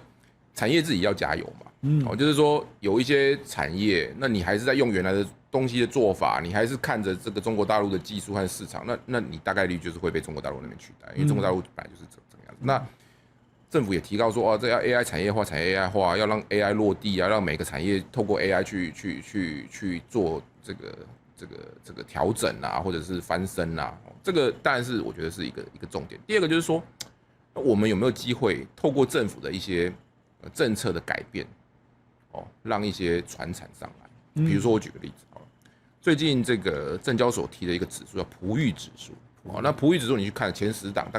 產業自己要加油嘛，就是說有一些產業，那你還是在用原來的東西的做法，你還是看着這個中國大陸的技術和市場，那你大概率就是會被中國大陸那邊取代，因為中國大陸本來就是這個樣子。那政府也提到說，這要 AI 產業化，產業 AI 化，要讓 AI 落地啊，讓每個產業透過 AI 去做這個調整啊，或者是翻身啊，這個當然是我覺得是一個重點。第二個就是說，我們有沒有機會透過政府的一些政策的改變，讓一些傳產上來？比如說我舉個例子好了，最近這個證交所提的一個指數叫普裕指數，那普裕指數你去看前10檔，大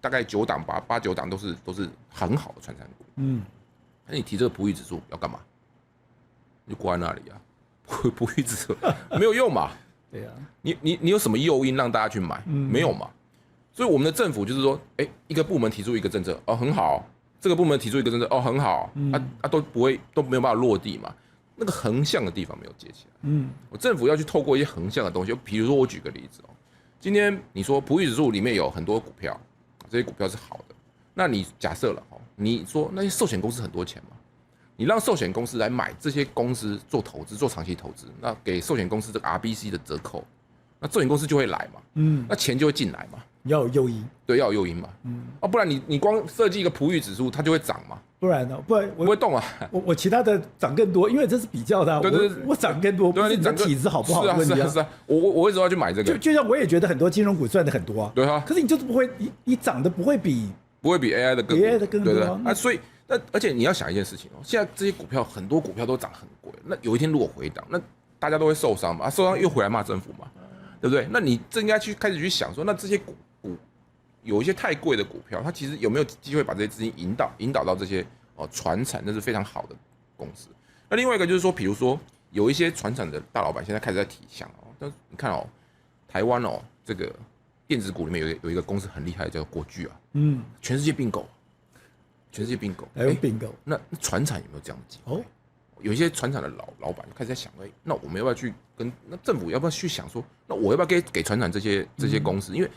概9檔吧，8、9檔都是很好的傳產股。那你提這個普裕指數要幹嘛？你就掛在那裡啊。不一直沒有用嘛？對啊，你有什麼誘因讓大家去買？沒有嘛？所以我們的政府就是說，一個部門提出一個政策，很好；這個部門提出一個政策，很好，都沒有辦法落地嘛。那個橫向的地方沒有接起來。我政府要去透過一些橫向的東西，比如說我舉個例子今天你說普益指數裡面有很多股票，這些股票是好的，那你假設了你說那些壽險公司很多錢嘛，你讓壽險公司來買這些公司做投資，做長期投資，那給壽險公司這個 RBC 的折扣，那壽險公司就會來嘛，那錢就會進來嘛，要有誘因，對，要有誘因嘛，不然你光設計一個普益指數，它就會漲嘛。不然呢？不会動啊！我其他的漲更多，因為這是比較的、啊。對，我漲更多，不是你的體質好不好的問題啊。是啊，我為什麼要去買這個？就像我也覺得很多金融股賺的很多啊。對啊。可是你就是不會，你漲的不會比 AI 的更多。AI 的更多对啊。所以而且你要想一件事情哦，現在這些股票很多股票都漲很貴，那有一天如果回檔，那大家都會受傷嘛，受傷又回來罵政府嘛，對不對？那你這應該開始去想說，那這些股有一些太貴的股票，它其實有沒有機會把這些資金引導到這些？傳產那是非常好的公司。那另外一個就是說，比如說有一些傳產的大老板現在開始在提倡哦，但你看哦，台灣哦這個電子股裡面有一個公司很厲害，叫國巨啊，全世界併購，全世界併購，還有併購。那傳產有沒有這樣的機會？有一些傳產的老板開始在想，那我們要不要去跟那政府要不要去想說，那我要不要給傳產這些公司，因為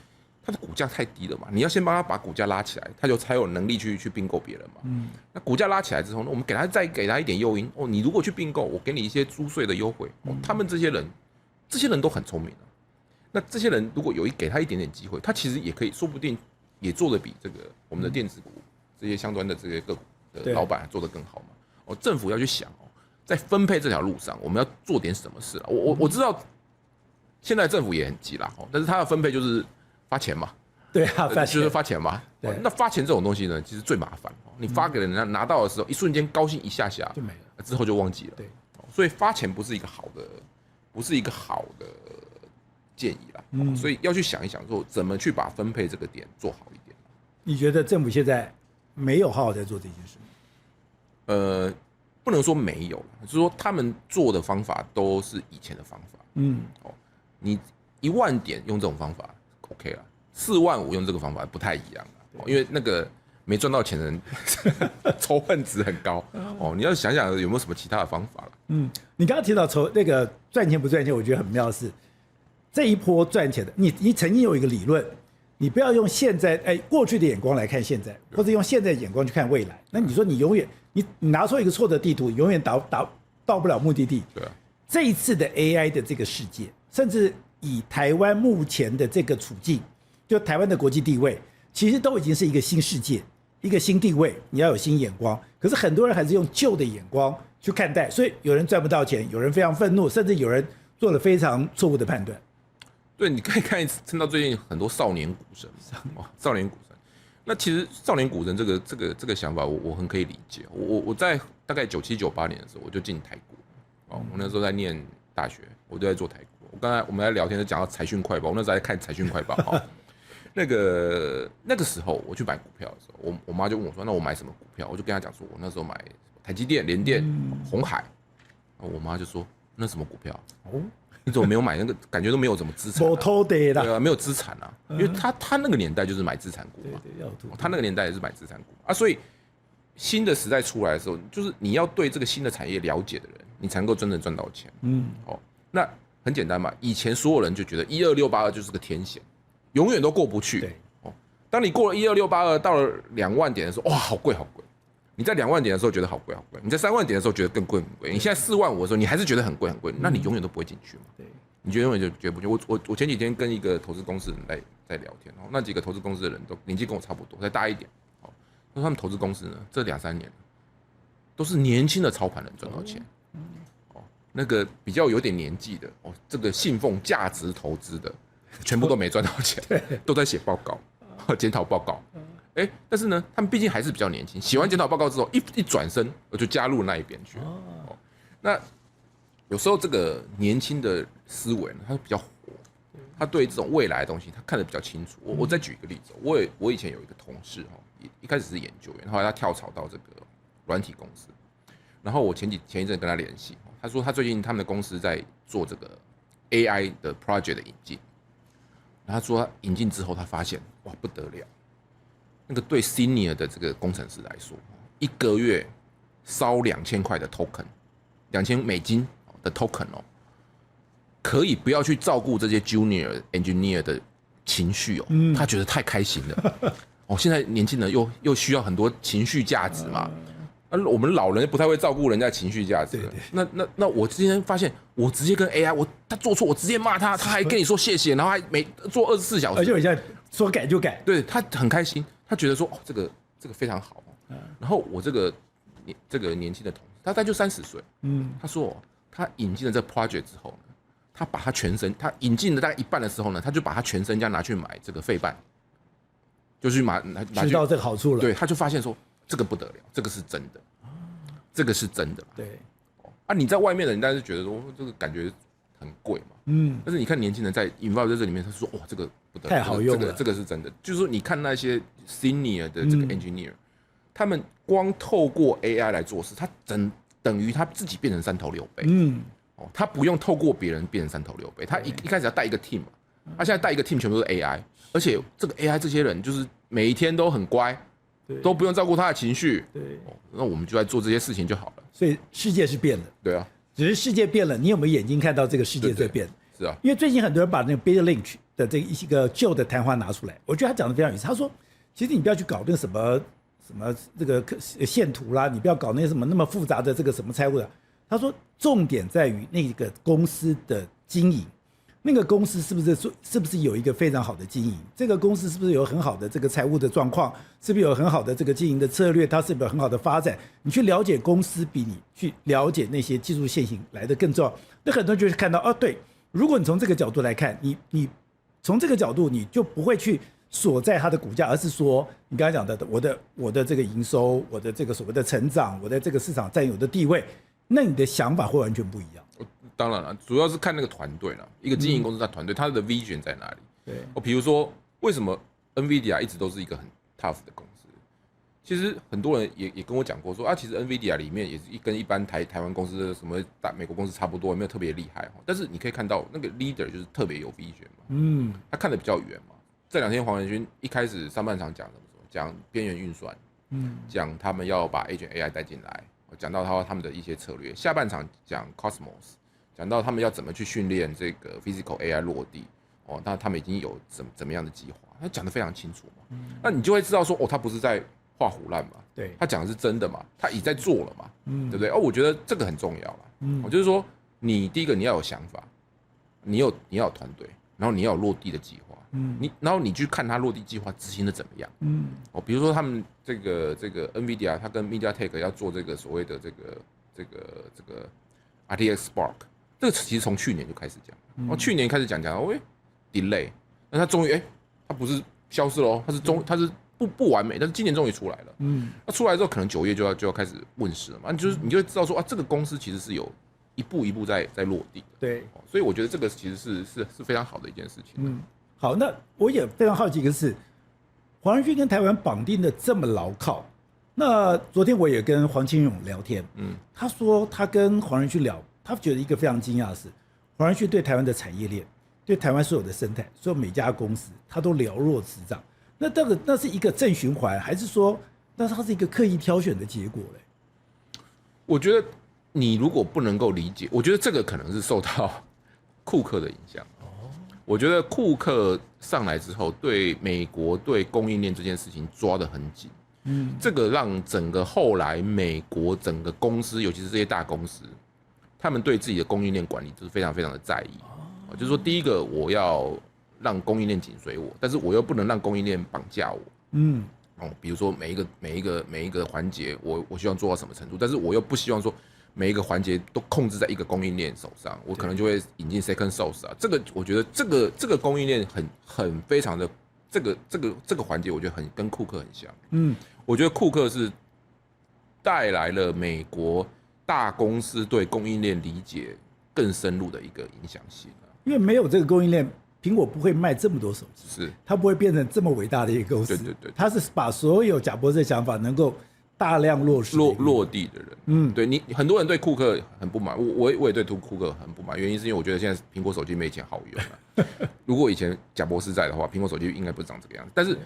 它的股價太低了嘛，你要先幫他把股價拉起來，他就才有能力去併購別人嘛。那股價拉起來之後，那我們再給他一點誘因哦，你如果去併購，我給你一些租稅的優惠哦。他們這些人都很聰明啊。那這些人如果給他一點點機會，他其實也可以，說不定也做得比這個我們的電子股這些相關的這些個股的老板做得更好嘛。哦，政府要去想哦，在分配這條路上，我們要做點什麼事啊？我知道現在政府也很急啦，但是他的分配就是。發錢嘛，對啊，就是發錢嘛。那發錢這種東西呢，其實最麻煩。你發給人家拿到的時候，一瞬間高興一下就沒了，之後就忘記了。对，所以發錢不是一個好的建議啦。所以要去想一想，說怎麼去把分配這個點做好一點。你覺得政府現在沒有好好在做這件事嗎？不能說沒有，就是說他們做的方法都是以前的方法。你1萬點用這種方法。OK 了，45000用這個方法不太一樣，因為那個沒賺到錢的人仇恨值很高哦。你要想想有沒有什麼其他的方法了。你剛剛提到那個賺錢不賺錢，我覺得很妙的是這一波賺錢的，你曾經有一個理論，你不要用現在過去的眼光來看現在，或者用現在的眼光去看未來。那你說你永遠你拿出一個錯的地圖，永遠到不了目的地。對啊，這一次的 AI 的這個世界，甚至以台灣目前的這個處境，就台灣的國際地位，其實都已經是一個新世界，一個新地位。你要有新眼光，可是很多人還是用舊的眼光去看待，所以有人賺不到錢，有人非常憤怒，甚至有人做了非常錯誤的判斷。对，你可以看到最近很多少年股神，少年股神。那其實少年股神這個想法，我很可以理解。我在大概97、98年的時候，我就進台股。我那時候在念大學，我就在做台股。剛才我們在聊天就講到財訊快報，我那時候在看財訊快報哈。那個時候我去買股票的時候，我媽就問我說：“那我買什麼股票？”我就跟她講說：“我那時候買台積電、聯電、鴻海。”我媽就說：“那什麼股票？你怎麼沒有買那個？感覺都沒有什麼資產。”對啊，沒有資產啊，因為他那個年代就是買資產股嘛。他那個年代也是買資產股啊，所以新的時代出來的時候，就是你要對這個新的產業了解的人，你才能夠真正賺到錢。那。很簡單嘛，以前所有人就覺得12682就是個天險，永遠都過不去。當你過了12682，到了2萬點的時候，哇，好貴好貴。你在2萬點的時候覺得好貴好貴，你在3萬點的時候覺得更貴很貴。你現在45000的時候，你還是覺得很貴很貴，那你永遠都不會進去嘛。你永遠就覺得不進去。我前幾天跟一個投資公司的人在聊天，那幾個投資公司的人都年紀跟我差不多，再大一點。那他們投資公司呢，這2-3年都是年輕的操盤人賺到錢。那個比較有點年紀的這個信奉價值投資的，全部都沒賺到錢，都在寫報告、檢討報告。但是呢，他們畢竟還是比較年輕，寫完檢討報告之後，一轉身我就加入那一邊去了。那有時候這個年輕的思維呢，他比較活，他對這種未來的東西他看得比較清楚。我再舉一個例子，我以前有一個同事一開始是研究員，後來他跳槽到這個軟體公司，然後我前一陣跟他聯繫。他說他最近他們的公司在做這個 AI 的 project 的引進，然後他說他引進之後，他發現哇不得了，那個對 senior 的這個工程師來說，一個月燒2000塊的 token，$2000的 token 可以不要去照顧這些 junior engineer 的情緒他覺得太開心了。現在年輕人又需要很多情緒價值嘛。我們老人不太會照顧人家情緒價值。那我今天發現，我直接跟 AI， 他做錯，我直接罵他，他還跟你說謝謝，然後還每做24小時，而且我現在說改就改，對，他很開心，他覺得說這個非常好。然後我這個年輕的同事，他大概就30歲，他說他引進了這個 project 之後呢，他把他全身，他引進了大概一半的時候呢，他就把他全身家拿去買這個費半，就去拿知道這個好處了。對，他就發現說這個不得了，這個是真的，這個是真的。對，你在外面的人，但是覺得說這個感覺很貴嘛，但是你看年輕人在 involve 在這裡面，他說這個不得了，太好用了，這個是真的。就是說你看那些 senior 的這個 engineer，他們光透過 AI 來做事，他等於他自己變成3頭6臂。他不用透過別人變成3頭6臂，他一開始要帶一個 team 嘛，他現在帶一個 team 全部都是 AI， 而且這個 AI 這些人就是每一天都很乖，都不用照顧他的情緒。對，那我們就來做這些事情就好了。所以世界是變了。對啊，只是世界變了，你有沒有眼睛看到這個世界在變？是啊，因為最近很多人把那個 Peter Lynch 的這一個舊的談話拿出來，我覺得他講的非常有意思。他說，其實你不要去搞那個什麼這個線圖啦，你不要搞那些什麼那麼複雜的這個什麼財務的。他說，重點在於那個公司的經營，那個公司是不是有一個非常好的經營？這個公司是不是有很好的這個財務的狀況？是不是有很好的這個經營的策略？它是不是有很好的發展？你去了解公司，比你去了解那些技術線型來得更重要。那很多人就會看到，對，如果你從這個角度來看，你從這個角度，你就不會去鎖在它的股價，而是說你剛才講的，我的這個營收，我的這個所謂的成長，我在這個市場占有的地位。那你的想法會完全不一樣。當然了，主要是看那個團隊了。一個經營公司的團隊，它的 vision 在哪裡？對，比如說為什麼 NVIDIA 一直都是一個很 tough 的公司？其實很多人也跟我講過說其實 NVIDIA 裡面也是跟一般台灣公司什麼美國公司差不多，也沒有特別厲害。但是你可以看到那個 leader 就是特別有 vision 嘛，他看得比較遠嘛。這兩天黃仁勳一開始上半場講什麼？講邊緣運算，講他們要把 Agent AI 帶進來。講到他們的一些策略，下半場講 Cosmos， 講到他們要怎麼去訓練這個 Physical AI 落地，那他們已經有怎麼樣的計劃，他講得非常清楚嘛，那你就會知道說，他不是在畫唬爛嘛，對，他講的是真的嘛，他已在做了嘛，對不對？我覺得這個很重要啦，就是說，你第一個你要有想法，你要有團隊，然後你要有落地的計劃。然後你去看他落地計劃執行的怎麼樣？比如說他們這個 NVIDIA， 他跟 MediaTek 要做這個所謂的這個 RTX Spark， 這個其實從去年就開始講，去年開始講delay， 那他終於他不是消失了，他是不完美，但是今年終於出來了。那出來之後可能9月就要開始問世了嘛，你就會知道說這個公司其實是有一步一步在落地的。對，所以我觉得這個其實是非常好的一件事情。好，那我也非常好奇一個是，黃仁勳跟台灣綁定的這麼牢靠。那昨天我也跟黃清勇聊天，他說他跟黃仁勳聊，他覺得一個非常驚訝的是，黃仁勳對台灣的產業鏈，對台灣所有的生態，所有每家公司，他都了若指掌。那是一個正循環，還是說那它是一個刻意挑選的結果嘞？我覺得你如果不能夠理解，我覺得這個可能是受到庫克的影響。我覺得庫克上來之後，對美國對供應鏈這件事情抓得很緊，這個讓整個後來美國整個公司，尤其是這些大公司，他們對自己的供應鏈管理就是非常非常的在意。就是說，第一個我要讓供應鏈緊隨我，但是我又不能讓供應鏈綁架我。比如說每一個環節，我希望做到什麼程度，但是我又不希望說每一個環節都控制在一個供應鏈手上，我可能就會引進 second source 啊。這個我覺得這個供應鏈很非常的這個環節，我覺得跟庫克很像。我覺得庫克是帶來了美國大公司對供應鏈理解更深入的一個影響性。因為沒有這個供應鏈，蘋果不會賣這麼多手機，是它不會變成這麼偉大的一個公司。對，它是把所有賈伯斯的想法能夠大量落地的人。對，你很多人對庫克很不滿，我也對庫克很不滿，原因是因為我覺得現在蘋果手機沒以前好用了。如果以前賈伯斯在的話，蘋果手機應該不是長這個樣子。但是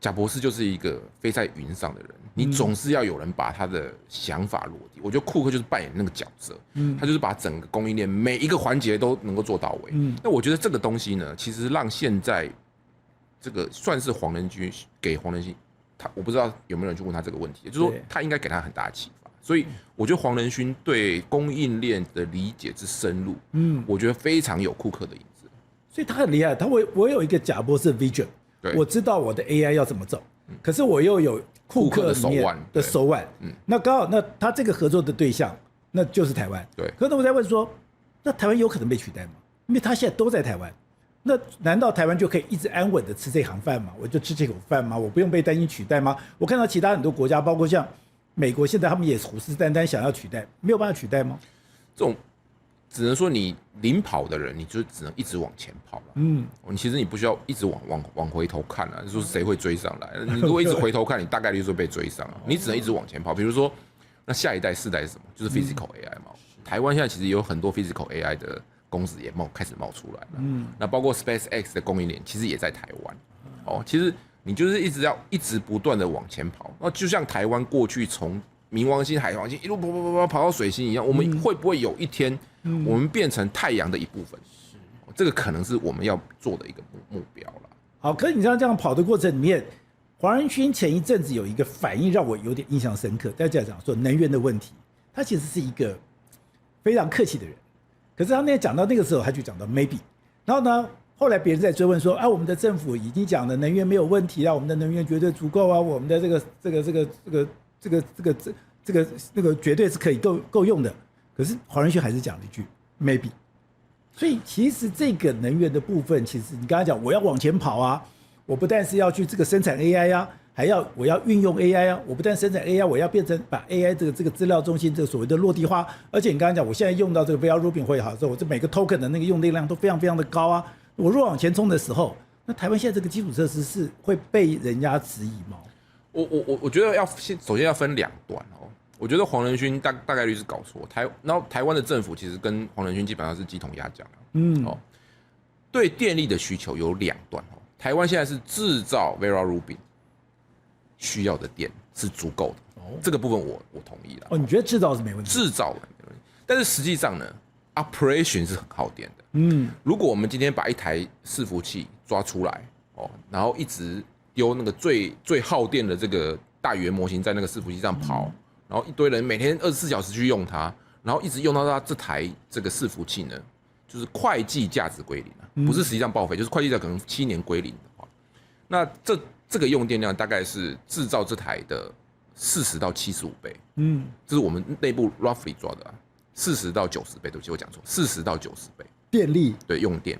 賈伯斯就是一個飛在雲上的人，你總是要有人把他的想法落地。我覺得庫克就是扮演那個角色，他就是把整個供應鏈每一個環節都能夠做到位。那我覺得這個東西呢，其實讓現在這個算是黃仁勳給黃仁勳，我不知道有沒有人去問他這個問題，就是說他應該給他很大的啟發。所以我覺得黃仁勳對供應鏈的理解之深入，我覺得非常有庫克的影子。所以他很厲害，我有一個賈伯斯的 vision， 我知道我的 AI 要怎麼走，可是我又有庫克的手腕，那剛好那他這個合作的對象那就是台灣。對，可是我在問說，那台灣有可能被取代嗎？因為他現在都在台灣，那難道台灣就可以一直安穩的吃這行飯嗎？我就吃這口飯嗎？我不用被擔心取代嗎？我看到其他很多國家，包括像美國，現在他們也虎視眈眈想要取代，沒有辦法取代嗎？這种只能說你領跑的人，你就只能一直往前跑了。你其實你不需要一直往回頭看啊，說誰會追上来？你如果一直回頭看，你大概率就会被追上了。你只能一直往前跑。比如說，那下一代、世代是什麼？就是 physical AI 嘛。台灣現在其實也有很多 physical AI 的公司也開始冒出來了。那包括 SpaceX 的供應鏈其實也在台灣。其實你就是一直不斷的往前跑，那就像台灣過去從冥王星、海王星一路跑到水星一樣，我們會不會有一天我們變成太陽的一部分？這個可能是我們要做的一個目標了。好，可是你知道這樣跑的過程裡面，黃仁勳前一陣子有一個反應讓我有點印象深刻，大家講說能源的問題，他其實是一個非常客氣的人，可是他那講到那個時候，他就講到 maybe， 然後呢？後來別人在追問說：“啊，我們的政府已經講了能源沒有問題啊，我們的能源絕對足夠啊，我們的這個絕對是可以夠用的。”可是黃仁勳還是講了一句 maybe。所以其實這個能源的部分，其實你剛才講我要往前跑啊，我不但是要去這個生產 AI 啊，我要運用 AI 啊，我不但生產 AI， 我要變成把 AI 這個資料中心這個所謂的落地化，而且你剛才講我現在用到這個 Vera Rubin 會好之後，我這每個 token 的那個用電量都非常非常的高啊。我若往前衝的時候，那台灣現在這個基礎設施是會被人家質疑嗎？我覺得首先要分兩段哦。我覺得黃仁勳大概率是搞錯，然後台灣的政府其實跟黃仁勳基本上是雞同鴨講。對電力的需求有兩段哦。台灣現在是製造 Vera Rubin 需要的電是足夠的，這個部分我同意了。你覺得製造是沒問題？製造沒問題，但是實際上呢？ Operation 是很耗電的。如果我們今天把一台伺服器抓出來，然後一直丟那個最耗電的這個大語言模型在那個伺服器上跑，然後一堆人每天24小時去用它，然後一直用到它這台這個伺服器呢，就是會計價值歸零，不是實際上報廢，就是會計價可能7年歸零的話，那這個用電量大概是製造這台的40到75倍。這是我們內部 roughly 抓的啊。40到90倍，对不起，我講錯，40到90倍電力，對，用電。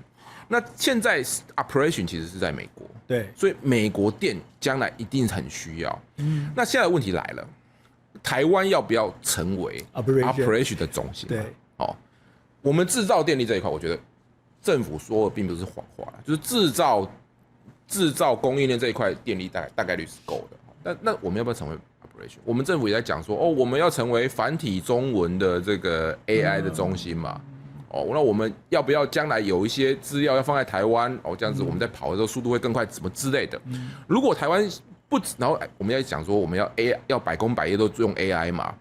那現在 operation 其實是在美國，對，所以美國電將來一定很需要。那現在問題來了，台灣要不要成為 operation 的中心？对，我們製造電力這一塊，我覺得政府說的並不是謊話，就是製造供應鏈這一塊電力大概率是夠的。那我們要不要成為？我們政府也在講說，我們要成為繁體中文的這個 AI 的中心嘛，那我們要不要將來有一些資料要放在台灣，這樣子我們在跑的時候速度會更快，什麼之類的。如果台灣不，然後我們要講說我們要百工百業都用 AI 嘛，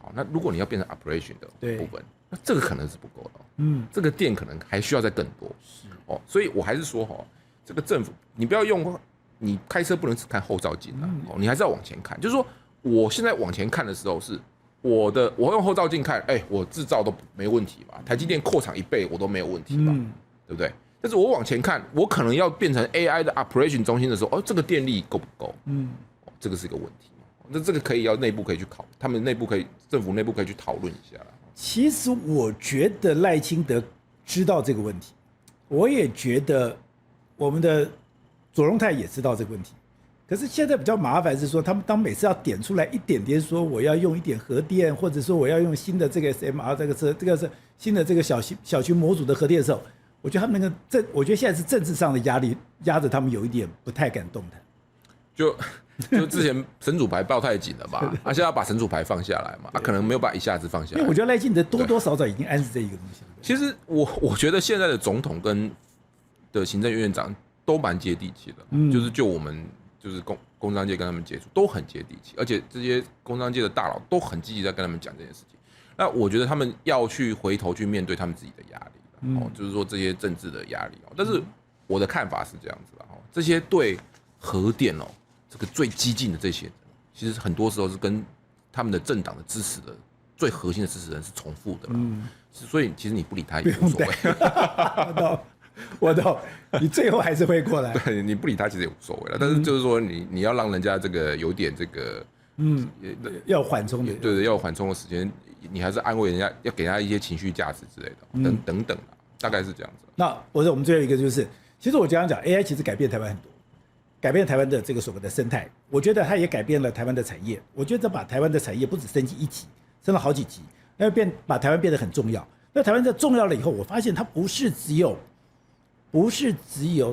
好，那如果你要變成 operation 的部分，那這個可能是不夠的，這個電可能還需要再更多，所以我還是說這個政府你不要用，你開車不能只看後照鏡啊，你還是要往前看，就是說。我現在往前看的時候，是我用後照鏡看，我製造都沒問題嘛，台積電擴廠1倍我都沒有問題嘛，對不對？但是我往前看，我可能要變成 AI 的 operation 中心的時候，這個電力夠不夠？這個是一個問題。那這個可以要內部可以去考，他們政府內部可以去討論一下。其實我覺得賴清德知道這個問題，我也覺得我們的左榮泰也知道這個問題。可是現在比較麻煩是說，他們當每次要點出來一點點，說我要用一點核電，或者說我要用新的這個 SMR 這個是新的這個小型模組的核電的時候，我覺得他們我覺得現在是政治上的壓力壓着他們有一點不太敢動彈。就之前神主牌抱太緊了嘛，現在要把神主牌放下來嘛，可能沒有把一下子放下來。因為我覺得賴清德多多少少已經暗示這一個東西。其實我覺得現在的總統跟的行政院院長都蠻接地氣的，就我們。就是工商界跟他們接觸都很接地氣，而且這些工商界的大佬都很積極在跟他們講這件事情。那我覺得他們要去回頭去面對他們自己的壓力，就是說這些政治的壓力。但是我的看法是這樣子的，這些對核電這個最激進的這些人，其實很多時候是跟他們的政黨的支持的最核心的支持人是重複的，所以其實你不理他也無所謂。我懂，你最後還是會過來。對，你不理他其實也無所謂了，但是就是說你要讓人家這個有點這個，要緩衝的，對，要緩衝的時間，你還是安慰人家，要給他一些情緒價值之類的，等等大概是這樣子。那我们最後一個就是，其實我剛剛講 AI 其實改變台灣很多，改變台灣的這個所謂的生態，我覺得它也改變了台灣的產業。我覺得把台灣的產業不止升級一級，升了好幾級，那把台灣變得很重要。那台灣在重要了以後，我發現它不是只有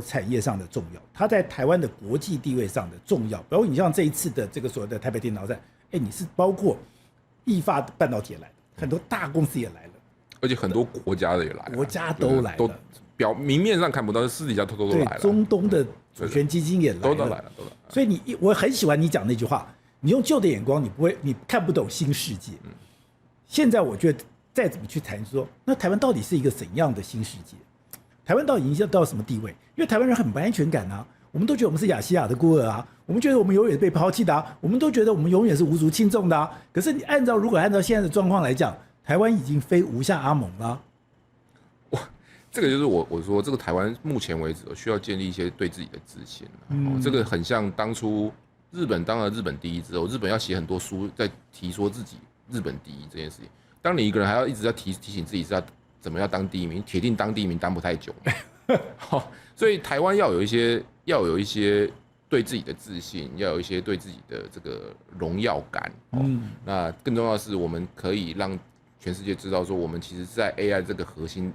產業上的重要，它在台灣的國際地位上的重要。包括你像這一次的這個所謂的台北電腦展，你是包括義發半導體也來了，很多大公司也來了，而且很多國家的也來了，國家都來了，都明面上看不到，但私底下偷偷都來了。中東的主權基金也來了，都来了。所以我很喜歡你講那句話，你用舊的眼光，你看不懂新世界。現在我覺得再怎麼去談說，那台灣到底是一個怎樣的新世界？台灣到底影響到什麼地位？因為台灣人很不安全感啊，我們都覺得我們是亞細亞的孤兒啊，我們覺得我們永遠被拋棄的啊，我們都覺得我們永遠是無足輕重的啊。可是你如果按照現在的狀況來講，台灣已經非無下阿蒙了。這個就是我說這個台灣目前為止需要建立一些對自己的自信。這個很像當初日本當了日本第一之後，日本要寫很多書在提說自己日本第一這件事情。當你一個人還要一直在提醒自己是要怎麼樣當第一名，鐵定當第一名當不太久。所以台灣要有一些對自己的自信，要有一些對自己的這個榮耀感。那更重要的是，我們可以讓全世界知道說，我們其實是在 AI 這個核心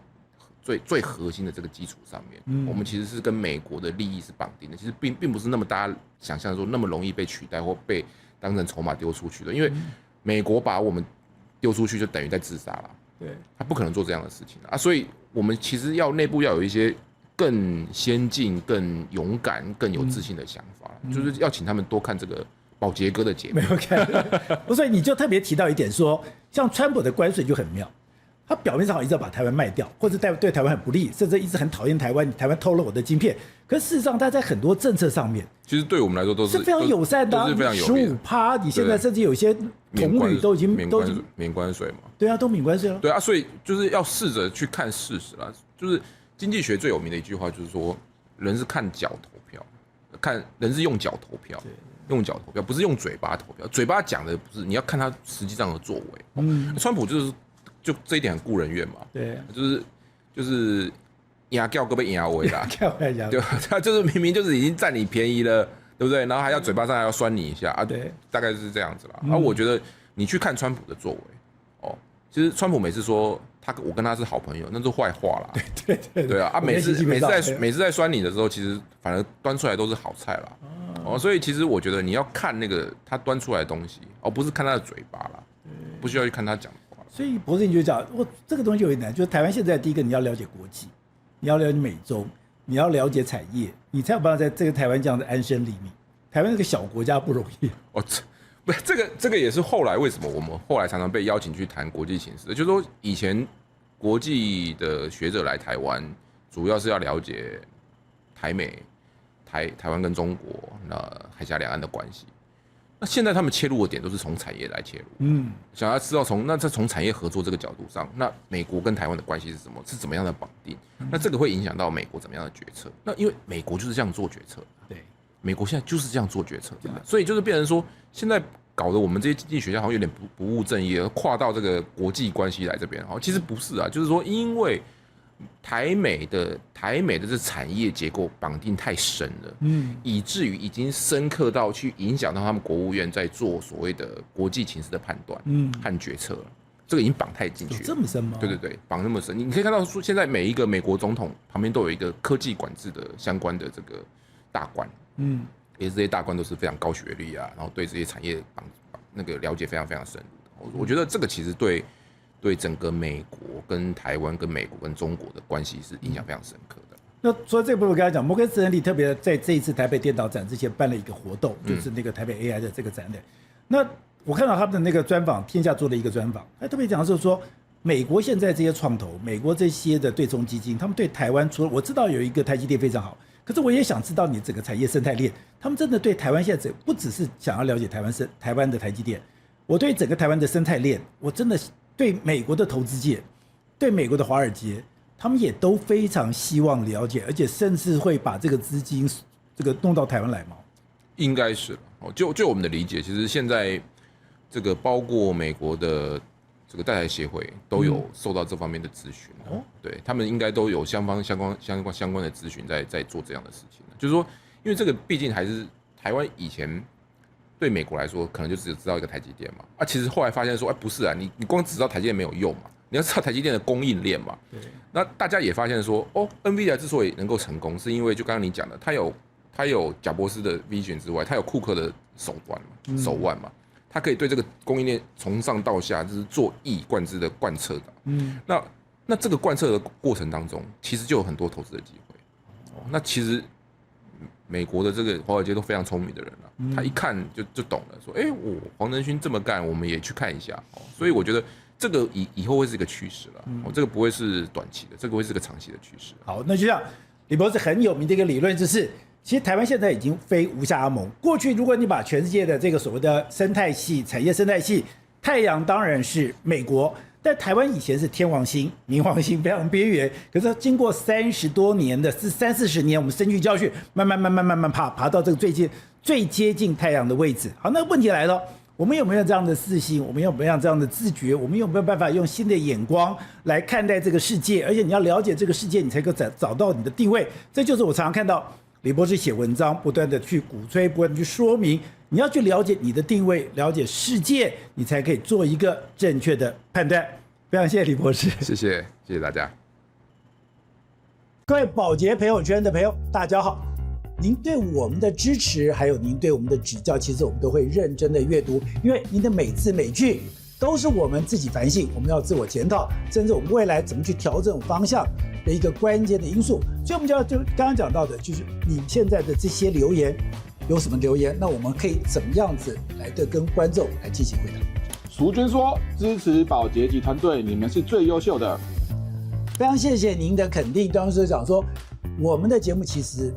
最核心的這個基礎上面，我們其實是跟美國的利益是綁定的。其實並不是那麼大家想象說那麼容易被取代或被當成籌碼丟出去的，因為美國把我們丟出去就等於在自殺了。對，他不可能做這樣的事情啊，所以我們其實內部要有一些更先進、更勇敢、更有自信的想法，就是要請他們多看這個寶傑哥的節目。沒有看，所以你就特別提到一點說，像川普的關稅就很妙，他表面上好像一直要把台灣賣掉，或者對台灣很不利，甚至一直很討厭台灣，台灣偷了我的晶片。可是事實上，他在很多政策上面，其實對我們來說都是非常友善的，都是非常有利的。15%，你現在甚至有些同旅都已经免關稅嘛？對啊，都免關稅了。對啊，所以就是要試着去看事實啦。就是經濟學最有名的一句話就是說，人是看腳投票，人是用腳投票，用腳投票，不是用嘴巴投票。嘴巴講的不是，你要看他實際上的作為。川普就這一點很顧人怨嘛。對，就是。壓叫各被壓威啦，對，他就是明明就是已經占你便宜了，對不對？然後還要嘴巴上還要酸你一下啊，對，大概是這樣子啦。我覺得你去看川普的作為，其實川普每次說我跟他是好朋友，那是壞話啦。對啊，每次在酸你的時候，其實反而端出來都是好菜啦。所以其實我覺得你要看那個他端出來的東西，不是看他的嘴巴啦，不需要去看他講的話。所以博士你就講，這個東西有點難，就是台灣現在第一個你要了解國際。你要了解美中，你要了解產業，你才有辦法在這個台灣這樣的安身立命。台灣這個小國家不容易。這個也是後來為什麼我們後來常常被邀請去談國際形勢，就是說以前國際的學者來台灣，主要是要了解台美、台灣跟中國那海峽兩岸的關係。那現在他們切入的點都是從產業來切入，想要知道從產業合作這個角度上，那美國跟台灣的關係是什麼，是怎麼樣的綁定？那這個會影響到美國怎麼樣的決策？那因為美國就是這樣做決策，對，美國現在就是這樣做決策，所以就是變成說，現在搞得我們這些經濟學家好像有點不務正業，跨到這個國際關係來這邊，其實不是啊，就是說因為台美的這產業結構綁定太深了，以至於已經深刻到去影響到他們國務院在做所謂的國際情勢的判斷和決策了。這個已經綁太進去了。有這麼深嗎？對，綁那麼深。你可以看到說，現在每一個美國總統旁邊都有一個科技管制的相關的這個大官，也是這些大官都是非常高學歷啊，然後對這些產業那個了解非常非常深入的。我覺得這個其實對整個美國跟台灣跟美國跟中國的關係是影響非常深刻的。那除了這個，我剛才講摩根士丹利特別在這一次台北電腦展之前辦了一個活動，就是那個台北 AI 的這個展覽。那我看到他們的那個專訪，天下做了一個專訪，他特別講的是說，美國現在這些創投，美國這些的對沖基金，他們對台灣，除了我知道有一個台積電非常好，可是我也想知道你整個產業生態鏈，他們真的對台灣現在不只是想要了解台灣的台積電，我對整個台灣的生態鏈，我真的對美國的投資界，對美國的華爾街，他們也都非常希望了解，而且甚至會把這個資金這個弄到台灣來嗎？應該是就我們的理解，其實現在這個包括美國的這個代台協會都有受到這方面的諮詢，對，他們應該都有相關的諮詢在做這樣的事情。就是說，因為這個畢竟還是台灣以前對美國來說，可能就只知道一個台積電嘛，其實後來發現說，不是啊，你光只知道台積電沒有用嘛，你要知道台積電的供應鏈嘛。那大家也發現說，NVIDIA 之所以能夠成功，是因為就剛剛你講的，它有賈伯斯的 vision 之外，它有庫克的手腕嘛，它可以對這個供應鏈從上到下就是做一以貫之的貫徹的。那這個貫徹的過程當中，其實就有很多投資的機會。那其實美國的這個華爾街都非常聰明的人了，他一看就懂了，說，我黃仁勳這麼幹，我們也去看一下。所以我覺得這個以後會是一個趨勢了，這個不會是短期的，這個會是個長期的趨勢。好，那就像李博士很有名的一個理論就是。其實台灣現在已經非無下阿蒙。過去如果你把全世界的這個所謂的生態系、產業生態系，太陽當然是美國，但台灣以前是天王星、冥王星非常邊緣。可是經過30多年的30-40年，我們深具教訓，慢慢爬到這個最接近太陽的位置。好，那問題來了，我們有沒有這樣的自信？我們有沒有這樣的自覺？我們有沒有辦法用新的眼光來看待這個世界？而且你要了解這個世界，你才可以找到你的定位。這就是我常常看到李博士寫文章，不斷的去鼓吹，不断的去說明，你要去了解你的定位，了解世界，你才可以做一個正確的判斷。非常謝謝李博士，謝謝大家。各位寶傑朋友圈的朋友，大家好。您對我們的支持，還有您對我們的指教，其實我們都會認真的閱讀，因為您的每字每句都是我們自己反省，我們要自我檢討，甚至我们未來怎麼去調整方向的一個關鍵的因素。所以我們就剛剛講到的，就是你現在的這些留言有什麼留言，那我們可以怎麼樣子來的跟觀眾來進行回答。淑娟說，支持寶傑及團隊，你們是最優秀的。非常謝謝您的肯定。當時講說，我們的節目其實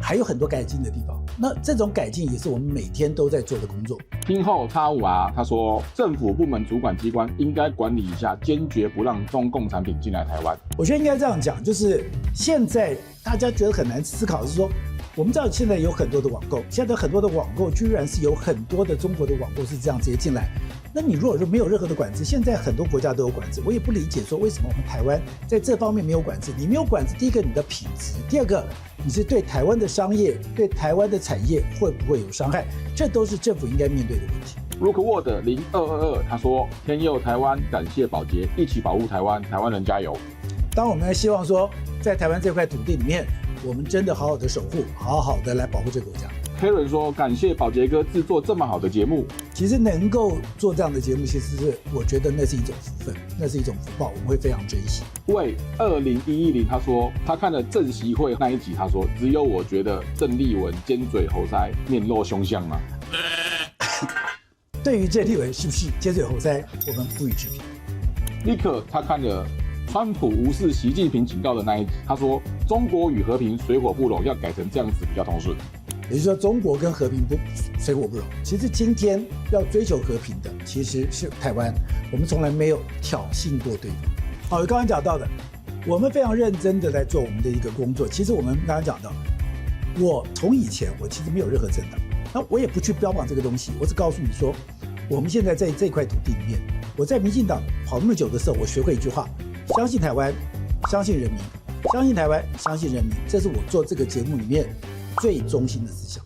還有很多改進的地方，那這種改進也是我們每天都在做的工作。聽後85他說，政府部門主管機關應該管理一下，堅決不讓中共產品進來台灣。我覺得應該這樣講，就是現在大家覺得很難思考，是說我們知道現在有很多的網購，現在很多的網購居然是有很多的中國的網購是這樣直接進來。那你如果說沒有任何的管制，現在很多國家都有管制，我也不理解說為什麼我们台灣在這方面沒有管制。你沒有管制，第一個你的品質，第二個你是對台灣的商業、對台灣的產業會不會有傷害，這都是政府應該面對的問題。Rookwood 0222他說，天佑台灣，感謝寶傑，一起保護台灣，台灣人加油。當我們希望說在台灣這塊土地裡面，我們真的好好的守護，好好的來保護這個國家。Karen 說，感謝寶傑哥製作這麼好的節目。其實能夠做這樣的節目，其實是我覺得那是一種福分，那是一種福報，我們會非常珍惜。喂，20110他說他看了正習會那一集，他說只有我覺得鄭麗文尖嘴猴腮，面露凶相嗎？對於鄭麗文是不是尖嘴猴腮，我們不予置評。立刻他看了川普無視習近平警告的那一集，他說中國與和平水火不容，要改成這樣子比較通順。也就是說，中國跟和平水火不容。其實今天要追求和平的其實是台灣，我們從來沒有挑釁過對方。好，剛剛講到的，我們非常認真的在做我們的一個工作。其實我們剛剛講到，我從以前我其實沒有任何政黨，那我也不去標榜這個東西，我只告訴你說，我們現在在這塊土地裡面，我在民進黨跑那麼久的時候，我學會一句話：相信台灣，相信人民，相信台灣，相信人民。這是我做這個節目裡面最中心的思想。